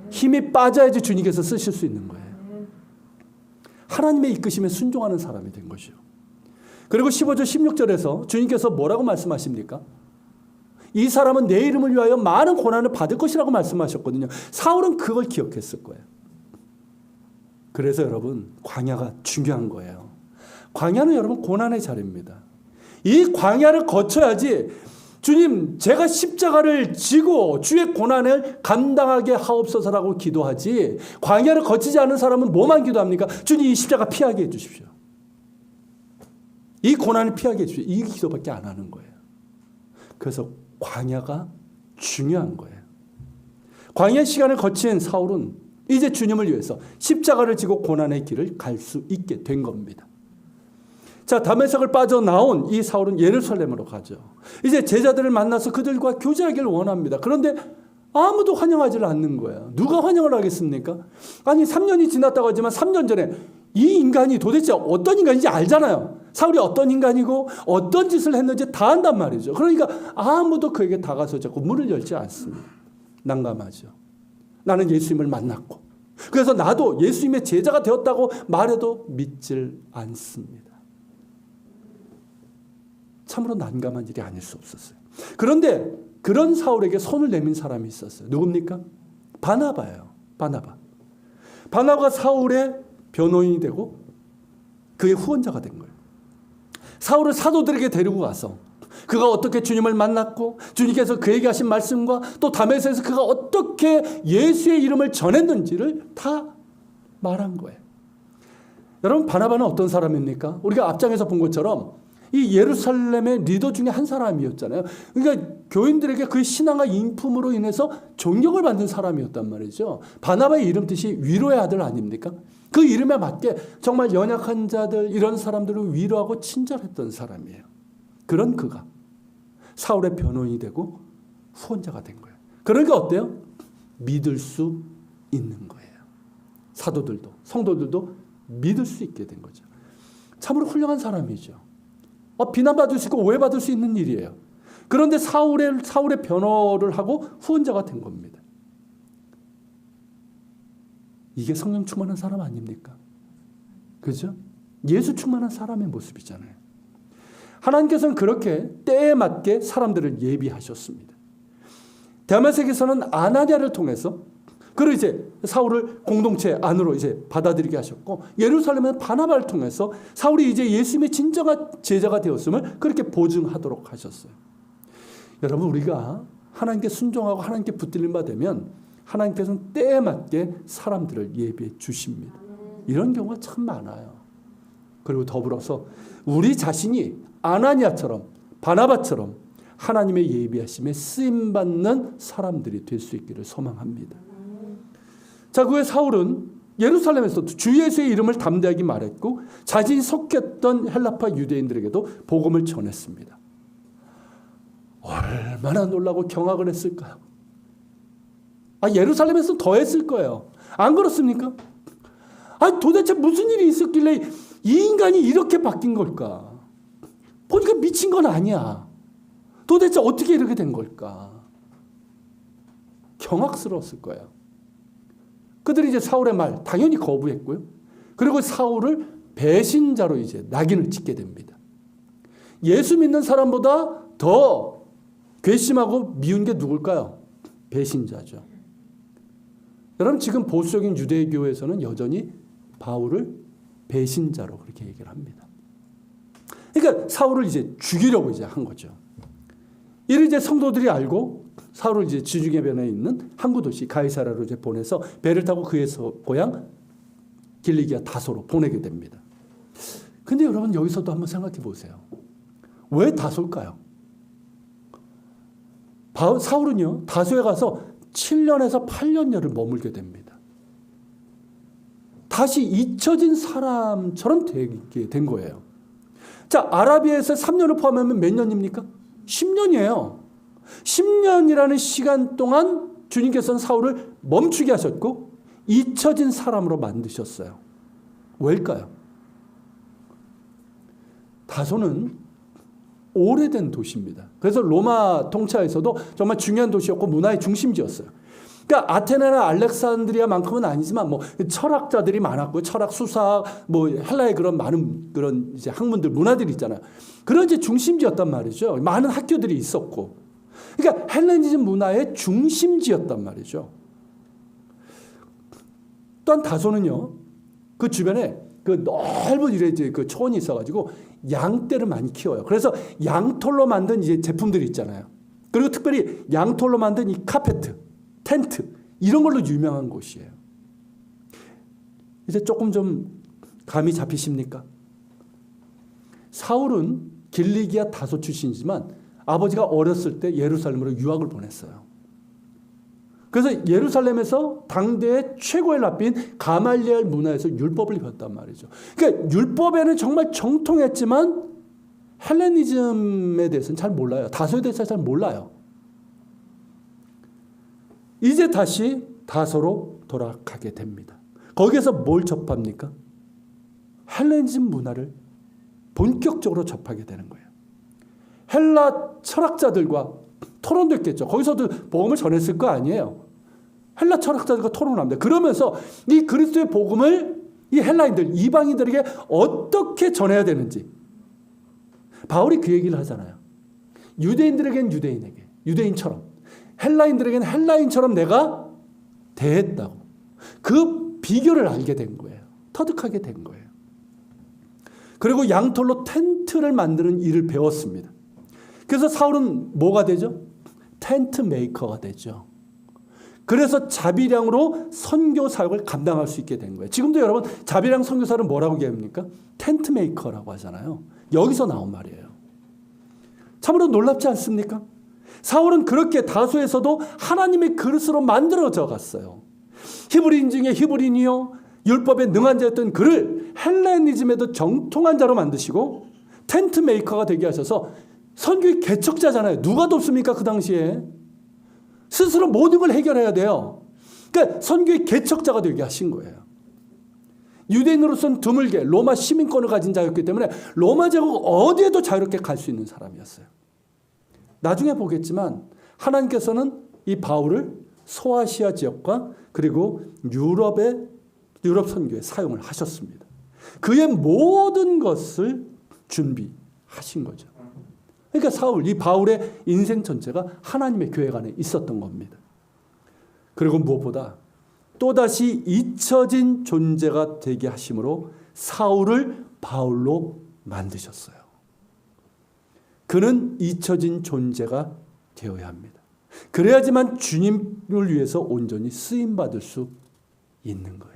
Speaker 1: 힘이 빠져야지 주님께서 쓰실 수 있는 거예요. 하나님의 이끄심에 순종하는 사람이 된 것이요. 그리고 15절 16절에서 주님께서 뭐라고 말씀하십니까? 이 사람은 내 이름을 위하여 많은 고난을 받을 것이라고 말씀하셨거든요. 사울은 그걸 기억했을 거예요. 그래서 여러분 광야가 중요한 거예요. 광야는 여러분 고난의 자리입니다. 이 광야를 거쳐야지 주님 제가 십자가를 지고 주의 고난을 감당하게 하옵소서라고 기도하지, 광야를 거치지 않은 사람은 뭐만 기도합니까? 주님 이 십자가 피하게 해주십시오. 이 고난을 피하게 해주십시오. 이 기도밖에 안 하는 거예요. 그래서 광야가 중요한 거예요. 광야 시간을 거친 사울은 이제 주님을 위해서 십자가를 지고 고난의 길을 갈 수 있게 된 겁니다. 자, 다메섹을 빠져나온 이 사울은 예루살렘으로 가죠. 이제 제자들을 만나서 그들과 교제하기를 원합니다. 그런데 아무도 환영하지 않는 거예요. 누가 환영을 하겠습니까? 아니 3년이 지났다고 하지만 3년 전에 이 인간이 도대체 어떤 인간인지 알잖아요. 사울이 어떤 인간이고 어떤 짓을 했는지 다 안단 말이죠. 그러니까 아무도 그에게 다가서 자꾸 문을 열지 않습니다. 난감하죠. 나는 예수님을 만났고 그래서 나도 예수님의 제자가 되었다고 말해도 믿질 않습니다. 참으로 난감한 일이 아닐 수 없었어요. 그런데 그런 사울에게 손을 내민 사람이 있었어요. 누굽니까? 바나바예요. 바나바가 사울의 변호인이 되고 그의 후원자가 된 거예요. 사울을 사도들에게 데리고 가서 그가 어떻게 주님을 만났고 주님께서 그에게 하신 말씀과 또 다메섹에서 그가 어떻게 예수의 이름을 전했는지를 다 말한 거예요. 여러분 바나바는 어떤 사람입니까? 우리가 앞장에서 본 것처럼 이 예루살렘의 리더 중에 한 사람이었잖아요. 그러니까 교인들에게 그의 신앙과 인품으로 인해서 존경을 받는 사람이었단 말이죠. 바나바의 이름 뜻이 위로의 아들 아닙니까? 그 이름에 맞게 정말 연약한 자들 이런 사람들을 위로하고 친절했던 사람이에요. 그런 그가 사울의 변호인이 되고 후원자가 된 거예요. 그러니까 어때요? 믿을 수 있는 거예요. 사도들도 성도들도 믿을 수 있게 된 거죠. 참으로 훌륭한 사람이죠. 비난받을 수 있고 오해받을 수 있는 일이에요. 그런데 사울의 변호를 하고 후원자가 된 겁니다. 이게 성령 충만한 사람 아닙니까? 그죠? 예수 충만한 사람의 모습이잖아요. 하나님께서는 그렇게 때에 맞게 사람들을 예비하셨습니다. 다메섹에서는 아나니아를 통해서 그리고 이제 사울을 공동체 안으로 이제 받아들이게 하셨고, 예루살렘은 바나바를 통해서 사울이 이제 예수님의 진정한 제자가 되었음을 그렇게 보증하도록 하셨어요. 여러분 우리가 하나님께 순종하고 하나님께 붙들림 받으면 하나님께서는 때에 맞게 사람들을 예비해 주십니다. 이런 경우가 참 많아요. 그리고 더불어서 우리 자신이 아나니아처럼 바나바처럼 하나님의 예비하심에 쓰임받는 사람들이 될 수 있기를 소망합니다. 자, 그 후에 사울은 예루살렘에서 주 예수의 이름을 담대하게 말했고 자신이 속했던 헬라파 유대인들에게도 복음을 전했습니다. 얼마나 놀라고 경악을 했을까요? 예루살렘에서 더 했을 거예요. 안 그렇습니까? 도대체 무슨 일이 있었길래 이 인간이 이렇게 바뀐 걸까? 보니까 미친 건 아니야. 도대체 어떻게 이렇게 된 걸까? 경악스러웠을 거예요. 그들이 이제 사울의 말 당연히 거부했고요. 그리고 사울을 배신자로 이제 낙인을 찍게 됩니다. 예수 믿는 사람보다 더 괘씸하고 미운 게 누굴까요? 배신자죠. 여러분, 지금 보수적인 유대교에서는 여전히 바울을 배신자로 그렇게 얘기를 합니다. 그러니까 사울을 이제 죽이려고 이제 한 거죠. 이를 이제 성도들이 알고 사울을 이제 지중해변에 있는 항구 도시 가이사라로 이제 보내서 배를 타고 그에서 고향 길리기아 다소로 보내게 됩니다. 근데 여러분, 여기서도 한번 생각해 보세요. 왜 다소일까요? 사울은요, 다소에 가서 7년에서 8년여를 머물게 됩니다. 다시 잊혀진 사람처럼 되게 된 거예요. 자, 아라비아에서 3년을 포함하면 몇 년입니까? 10년이에요. 10년이라는 시간 동안 주님께서는 사울을 멈추게 하셨고 잊혀진 사람으로 만드셨어요. 왜일까요? 다소는 오래된 도시입니다. 그래서 로마 통치하에서도 정말 중요한 도시였고 문화의 중심지였어요. 그러니까 아테네나 알렉산드리아만큼은 아니지만 뭐 철학자들이 많았고 철학, 수사학, 뭐 헬라의 그런 많은 그런 이제 학문들, 문화들이 있잖아요. 그런 이제 중심지였단 말이죠. 많은 학교들이 있었고, 그러니까 헬레니즘 문화의 중심지였단 말이죠. 또한 다소는요, 그 주변에 그 넓은 이제 그 초원이 있어가지고 양떼를 많이 키워요. 그래서 양털로 만든 이제 제품들이 있잖아요. 그리고 특별히 양털로 만든 이 카페트, 텐트, 이런 걸로 유명한 곳이에요. 이제 조금 좀 감이 잡히십니까? 사울은 길리기아 다소 출신이지만 아버지가 어렸을 때 예루살렘으로 유학을 보냈어요. 그래서 예루살렘에서 당대의 최고의 랍비인 가말리엘 문화에서 율법을 배웠단 말이죠. 그러니까 율법에는 정말 정통했지만 헬레니즘에 대해서는 잘 몰라요. 다소에 대해서 잘 몰라요. 이제 다시 다소로 돌아가게 됩니다. 거기에서 뭘 접합니까? 헬레니즘 문화를 본격적으로 접하게 되는 거예요. 헬라 철학자들과 토론도 했겠죠. 거기서도 복음을 전했을 거 아니에요. 헬라 철학자들과 토론을 합니다. 그러면서 이 그리스도의 복음을 이 헬라인들, 이방인들에게 어떻게 전해야 되는지 바울이 그 얘기를 하잖아요. 유대인들에겐 유대인에게, 유대인처럼, 헬라인들에겐 헬라인처럼 내가 대했다고. 그 비결을 알게 된 거예요. 터득하게 된 거예요. 그리고 양털로 텐트를 만드는 일을 배웠습니다. 그래서 사울은 뭐가 되죠? 텐트 메이커가 되죠. 그래서 자비량으로 선교 사역을 감당할 수 있게 된 거예요. 지금도 여러분 자비량 선교사를 뭐라고 얘기합니까? 텐트 메이커라고 하잖아요. 여기서 나온 말이에요. 참으로 놀랍지 않습니까? 사울은 그렇게 다소에서도 하나님의 그릇으로 만들어져 갔어요. 히브리인 중에 히브리인이요, 율법에 능한 자였던 그를 헬레니즘에도 정통한 자로 만드시고 텐트 메이커가 되게 하셔서 선교의 개척자잖아요. 누가 돕습니까? 그 당시에. 스스로 모든 걸 해결해야 돼요. 그러니까 선교의 개척자가 되게 하신 거예요. 유대인으로서는 드물게 로마 시민권을 가진 자였기 때문에 로마 제국 어디에도 자유롭게 갈 수 있는 사람이었어요. 나중에 보겠지만 하나님께서는 이 바울을 소아시아 지역과 그리고 유럽 선교에 사용을 하셨습니다. 그의 모든 것을 준비하신 거죠. 그러니까 이 바울의 인생 전체가 하나님의 교회 안에 있었던 겁니다. 그리고 무엇보다 또다시 잊혀진 존재가 되게 하심으로 사울을 바울로 만드셨어요. 그는 잊혀진 존재가 되어야 합니다. 그래야지만 주님을 위해서 온전히 쓰임받을 수 있는 거예요.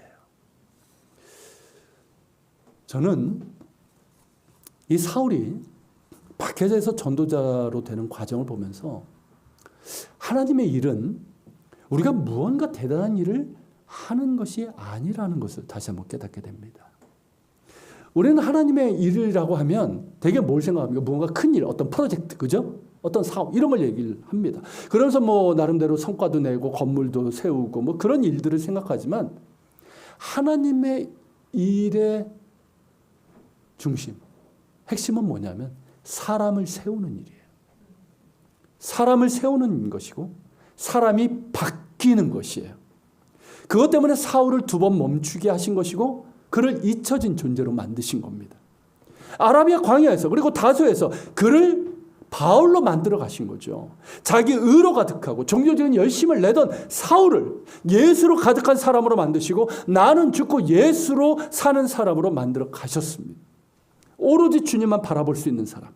Speaker 1: 저는 이 사울이 박해자에서 전도자로 되는 과정을 보면서 하나님의 일은 우리가 무언가 대단한 일을 하는 것이 아니라는 것을 다시 한번 깨닫게 됩니다. 우리는 하나님의 일이라고 하면 되게 뭘 생각합니까? 무언가 큰 일, 어떤 프로젝트, 그죠? 어떤 사업, 이런 걸 얘기를 합니다. 그러면서 뭐 나름대로 성과도 내고 건물도 세우고 뭐 그런 일들을 생각하지만 하나님의 일의 중심, 핵심은 뭐냐면 사람을 세우는 일이에요. 사람을 세우는 것이고 사람이 바뀌는 것이에요. 그것 때문에 사울을 2번 멈추게 하신 것이고 그를 잊혀진 존재로 만드신 겁니다. 아라비아 광야에서 그리고 다소에서 그를 바울로 만들어 가신 거죠. 자기 의로 가득하고 종교적인 열심을 내던 사울을 예수로 가득한 사람으로 만드시고 나는 죽고 예수로 사는 사람으로 만들어 가셨습니다. 오로지 주님만 바라볼 수 있는 사람,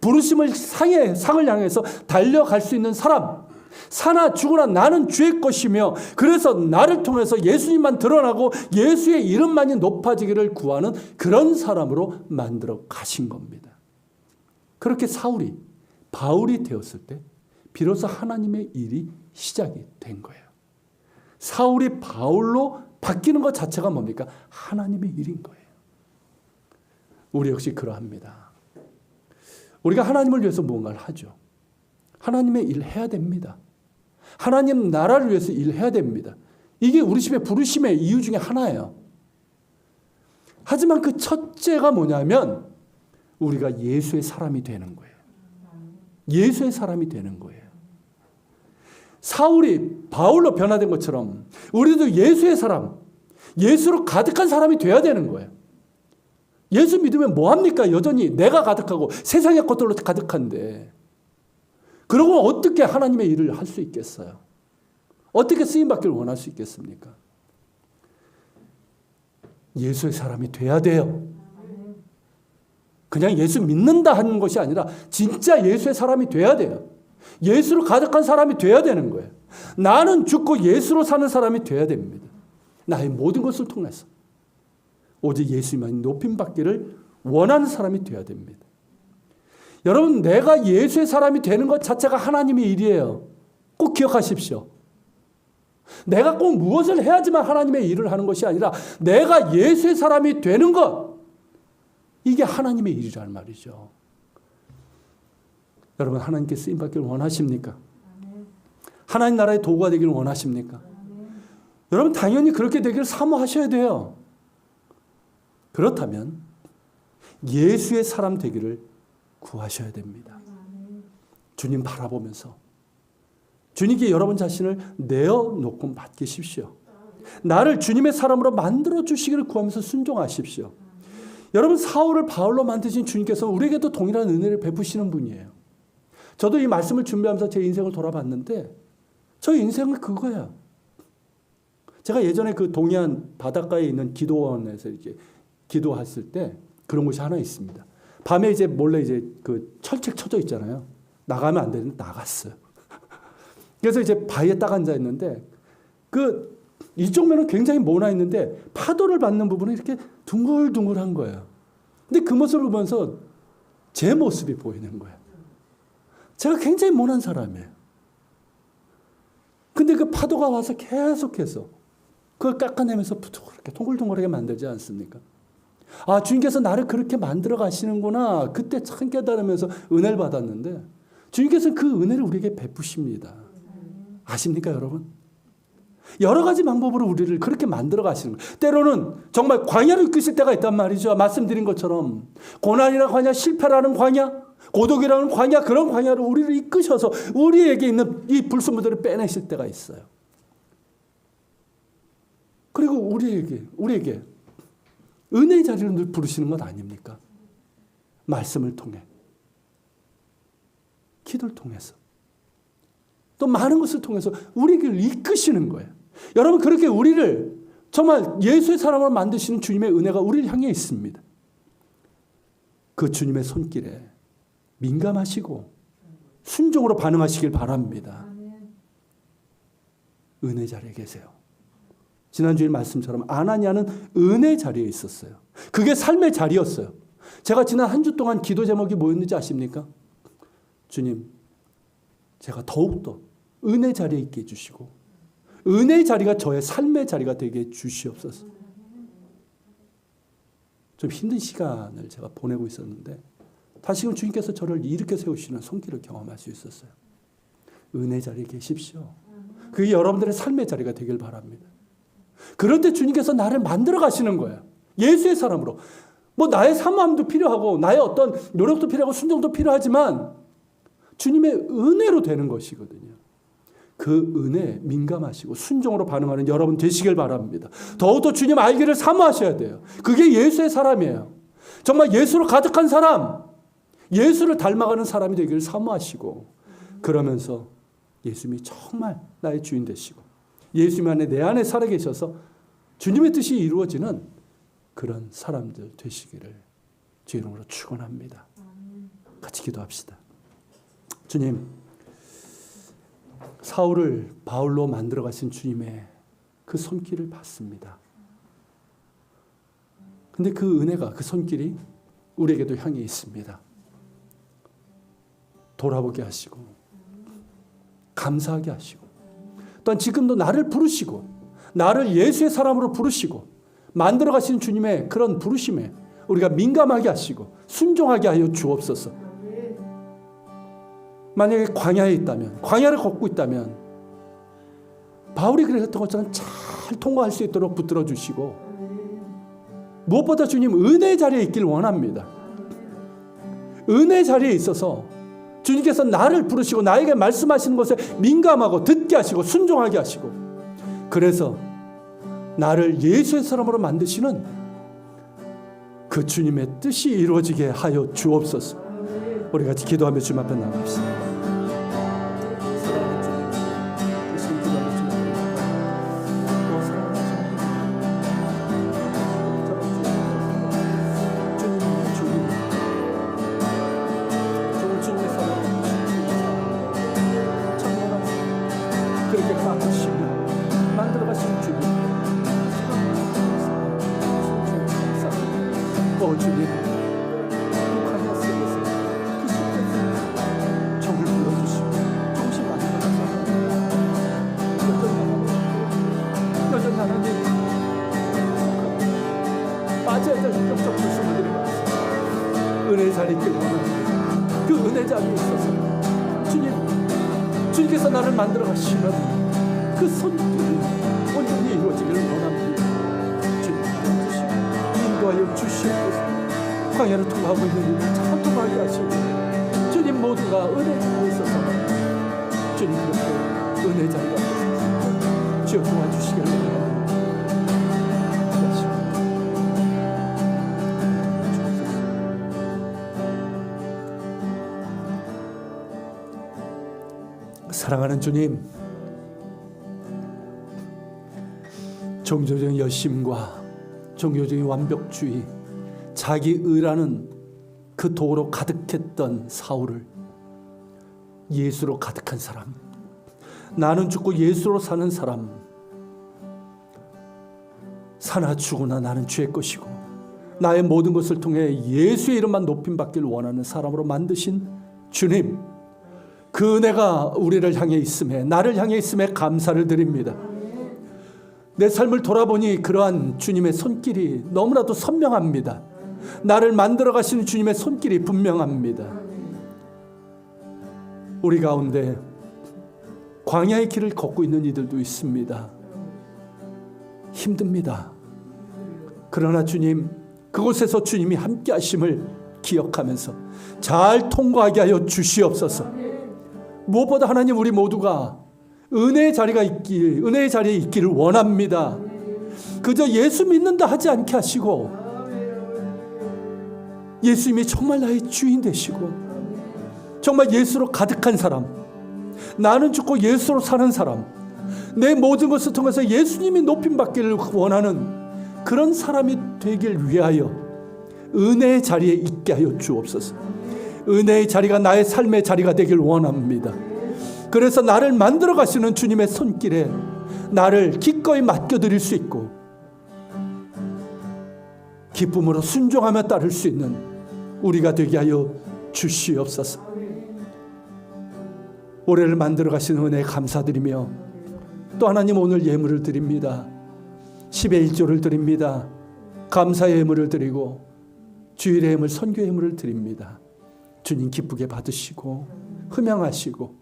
Speaker 1: 부르심을 상을 향해서 달려갈 수 있는 사람, 사나 죽으나 나는 주의 것이며 그래서 나를 통해서 예수님만 드러나고 예수의 이름만이 높아지기를 구하는 그런 사람으로 만들어 가신 겁니다. 그렇게 사울이 바울이 되었을 때 비로소 하나님의 일이 시작이 된 거예요. 사울이 바울로 바뀌는 것 자체가 뭡니까? 하나님의 일인 거예요. 우리 역시 그러합니다. 우리가 하나님을 위해서 무언가를 하죠. 하나님의 일을 해야 됩니다. 하나님 나라를 위해서 일해야 됩니다. 이게 우리 집의 부르심의 이유 중에 하나예요. 하지만 그 첫째가 뭐냐면 우리가 예수의 사람이 되는 거예요. 예수의 사람이 되는 거예요. 사울이 바울로 변화된 것처럼 우리도 예수의 사람, 예수로 가득한 사람이 돼야 되는 거예요. 예수 믿으면 뭐합니까? 여전히 내가 가득하고 세상의 것들로 가득한데 그러고 어떻게 하나님의 일을 할 수 있겠어요? 어떻게 쓰임받기를 원할 수 있겠습니까? 예수의 사람이 돼야 돼요. 그냥 예수 믿는다 하는 것이 아니라 진짜 예수의 사람이 돼야 돼요. 예수로 가득한 사람이 돼야 되는 거예요. 나는 죽고 예수로 사는 사람이 돼야 됩니다. 나의 모든 것을 통해서 오직 예수님만 높임받기를 원하는 사람이 돼야 됩니다. 여러분, 내가 예수의 사람이 되는 것 자체가 하나님의 일이에요. 꼭 기억하십시오. 내가 꼭 무엇을 해야지만 하나님의 일을 하는 것이 아니라 내가 예수의 사람이 되는 것, 이게 하나님의 일이라는 말이죠. 여러분, 하나님께 쓰임받기를 원하십니까? 하나님 나라의 도구가 되기를 원하십니까? 여러분, 당연히 그렇게 되기를 사모하셔야 돼요. 그렇다면 예수의 사람 되기를 구하셔야 됩니다. 주님 바라보면서 주님께 여러분 자신을 내어놓고 맡기십시오. 나를 주님의 사람으로 만들어 주시기를 구하면서 순종하십시오. 여러분, 사울을 바울로 만드신 주님께서 우리에게도 동일한 은혜를 베푸시는 분이에요. 저도 이 말씀을 준비하면서 제 인생을 돌아봤는데 저의 인생은 그거예요. 제가 예전에 그 동해안 바닷가에 있는 기도원에서 이렇게 기도했을 때 그런 곳이 하나 있습니다. 밤에 이제 몰래 이제 그 철책 쳐져 있잖아요. 나가면 안 되는데 나갔어요. 그래서 이제 바위에 딱 앉아 있는데 그 이쪽 면은 굉장히 모나 있는데 파도를 받는 부분은 이렇게 둥글둥글한 거예요. 근데 그 모습을 보면서 제 모습이 보이는 거예요. 제가 굉장히 모난 사람이에요. 근데 그 파도가 와서 계속해서 그걸 깎아내면서 그렇게 동글동글하게 만들지 않습니까? 아, 주님께서 나를 그렇게 만들어 가시는구나. 그때 참 깨달으면서 은혜를 받았는데 주님께서는 그 은혜를 우리에게 베푸십니다. 아십니까, 여러분? 여러 가지 방법으로 우리를 그렇게 만들어 가시는 거예요. 때로는 정말 광야를 이끄실 때가 있단 말이죠. 말씀드린 것처럼 고난이라는 광야, 실패라는 광야, 고독이라는 광야, 그런 광야로 우리를 이끄셔서 우리에게 있는 이 불순물들을 빼내실 때가 있어요. 그리고 우리에게 은혜의 자리를 늘 부르시는 것 아닙니까? 말씀을 통해, 기도를 통해서, 또 많은 것을 통해서 우리에게 이끄시는 거예요. 여러분, 그렇게 우리를 정말 예수의 사람으로 만드시는 주님의 은혜가 우리를 향해 있습니다. 그 주님의 손길에 민감하시고 순종으로 반응하시길 바랍니다. 은혜 자리에 계세요. 지난주에 말씀처럼 아나니아는 은혜 자리에 있었어요. 그게 삶의 자리였어요. 제가 지난 한 주 동안 기도 제목이 뭐였는지 아십니까? 주님, 제가 더욱더 은혜 자리에 있게 해주시고 은혜의 자리가 저의 삶의 자리가 되게 해주시옵소서. 좀 힘든 시간을 제가 보내고 있었는데 다시금 주님께서 저를 일으켜 세우시는 손길을 경험할 수 있었어요. 은혜 자리에 계십시오. 그게 여러분들의 삶의 자리가 되길 바랍니다. 그럴 때 주님께서 나를 만들어 가시는 거예요. 예수의 사람으로. 뭐 나의 사모함도 필요하고 나의 어떤 노력도 필요하고 순종도 필요하지만 주님의 은혜로 되는 것이거든요. 그 은혜에 민감하시고 순종으로 반응하는 여러분 되시길 바랍니다. 더욱더 주님 알기를 사모하셔야 돼요. 그게 예수의 사람이에요. 정말 예수로 가득한 사람, 예수를 닮아가는 사람이 되기를 사모하시고 그러면서 예수님이 정말 나의 주인 되시고 예수님 안에 내 안에 살아계셔서 주님의 뜻이 이루어지는 그런 사람들 되시기를 주 이름으로 축원합니다. 같이 기도합시다. 주님, 사울을 바울로 만들어 가신 주님의 그 손길을 받습니다. 근데 그 은혜가, 그 손길이 우리에게도 향해 있습니다. 돌아보게 하시고 감사하게 하시고 또한 지금도 나를 부르시고 나를 예수의 사람으로 부르시고 만들어 가시는 주님의 그런 부르심에 우리가 민감하게 하시고 순종하게 하여 주옵소서. 만약에 광야에 있다면, 광야를 걷고 있다면 바울이 그랬던 것처럼 잘 통과할 수 있도록 붙들어 주시고 무엇보다 주님 은혜의 자리에 있길 원합니다. 은혜의 자리에 있어서 주님께서 나를 부르시고 나에게 말씀하시는 것에 민감하고 듣게 하시고 순종하게 하시고 그래서 나를 예수의 사람으로 만드시는 그 주님의 뜻이 이루어지게 하여 주옵소서. 우리 같이 기도하며 주님 앞에 나갑시다. 그렇게 가르치시며 만들어 가시는 주님, 주님, 북한의 속에서 그 속에서 정을 불러주시고 정신 만들어가서 여전히 하나님 빠져야 될 영적 불순물들이 많습니다. 은혜 자리에 있길 원합니다. 그 은혜 자리에 있어서 주님께서 나를 만들어 가시면 그 손길이 온전히 이루어지기를 원합니다. 주님 인도하여 주시옵소서. 광야를 통하고 있는 일을 잘 통하게 하시고 주님 모두가 은혜 자리에 있어서 주님 그렇게 은혜 자리가 되셔서 주여 도와주시기를 원합니다. 사랑하는 주님, 종교적인 열심과 종교적인 완벽주의, 자기 의라는 그 도로 가득했던 사울을 예수로 가득한 사람, 나는 죽고 예수로 사는 사람, 사나 죽으나 나는 주의 것이고 나의 모든 것을 통해 예수의 이름만 높임받기를 원하는 사람으로 만드신 주님, 그 은혜가 우리를 향해 있음에, 나를 향해 있음에 감사를 드립니다. 내 삶을 돌아보니 그러한 주님의 손길이 너무나도 선명합니다. 나를 만들어 가시는 주님의 손길이 분명합니다. 우리 가운데 광야의 길을 걷고 있는 이들도 있습니다. 힘듭니다. 그러나 주님, 그곳에서 주님이 함께 하심을 기억하면서 잘 통과하게 하여 주시옵소서. 무엇보다 하나님, 우리 모두가 은혜의 자리가 있길, 은혜의 자리에 있기를 원합니다. 그저 예수 믿는다 하지 않게 하시고 예수님이 정말 나의 주인 되시고 정말 예수로 가득한 사람, 나는 죽고 예수로 사는 사람, 내 모든 것을 통해서 예수님이 높임받기를 원하는 그런 사람이 되길 위하여 은혜의 자리에 있게 하여 주옵소서. 은혜의 자리가 나의 삶의 자리가 되길 원합니다. 그래서 나를 만들어 가시는 주님의 손길에 나를 기꺼이 맡겨드릴 수 있고 기쁨으로 순종하며 따를 수 있는 우리가 되게 하여 주시옵소서. 올해를 만들어 가신 은혜에 감사드리며 또 하나님 오늘 예물을 드립니다. 10의 1조를 드립니다. 감사의 예물을 드리고 주일의 예물, 선교의 예물을 드립니다. 주님 기쁘게 받으시고 흠양하시고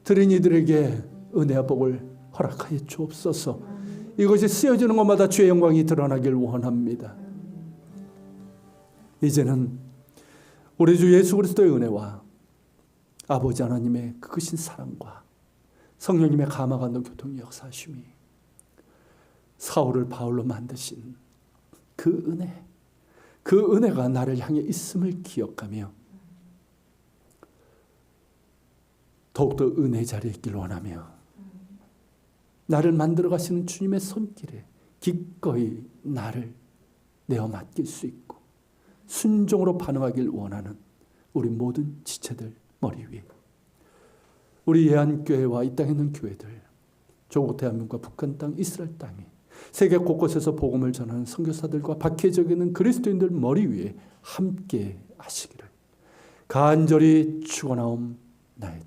Speaker 1: 드린 이들에게 은혜와 복을 허락하여 주옵소서. 이것이 쓰여지는 것마다 주의 영광이 드러나길 원합니다. 이제는 우리 주 예수 그리스도의 은혜와 아버지 하나님의 그 크신 사랑과 성령님의 감화감동 교통의 역사하심이 사울을 바울로 만드신 그 은혜가 나를 향해 있음을 기억하며 더욱더 은혜 자리에 있길 원하며 나를 만들어 가시는 주님의 손길에 기꺼이 나를 내어 맡길 수 있고 순종으로 반응하길 원하는 우리 모든 지체들 머리 위에 우리 예한교회와 이 땅에 있는 교회들, 조국 대한민국과 북한 땅, 이스라엘 땅에 세계 곳곳에서 복음을 전하는 선교사들과 박해적에 있는 그리스도인들 머리 위에 함께 하시기를 간절히 축원하옵나이다.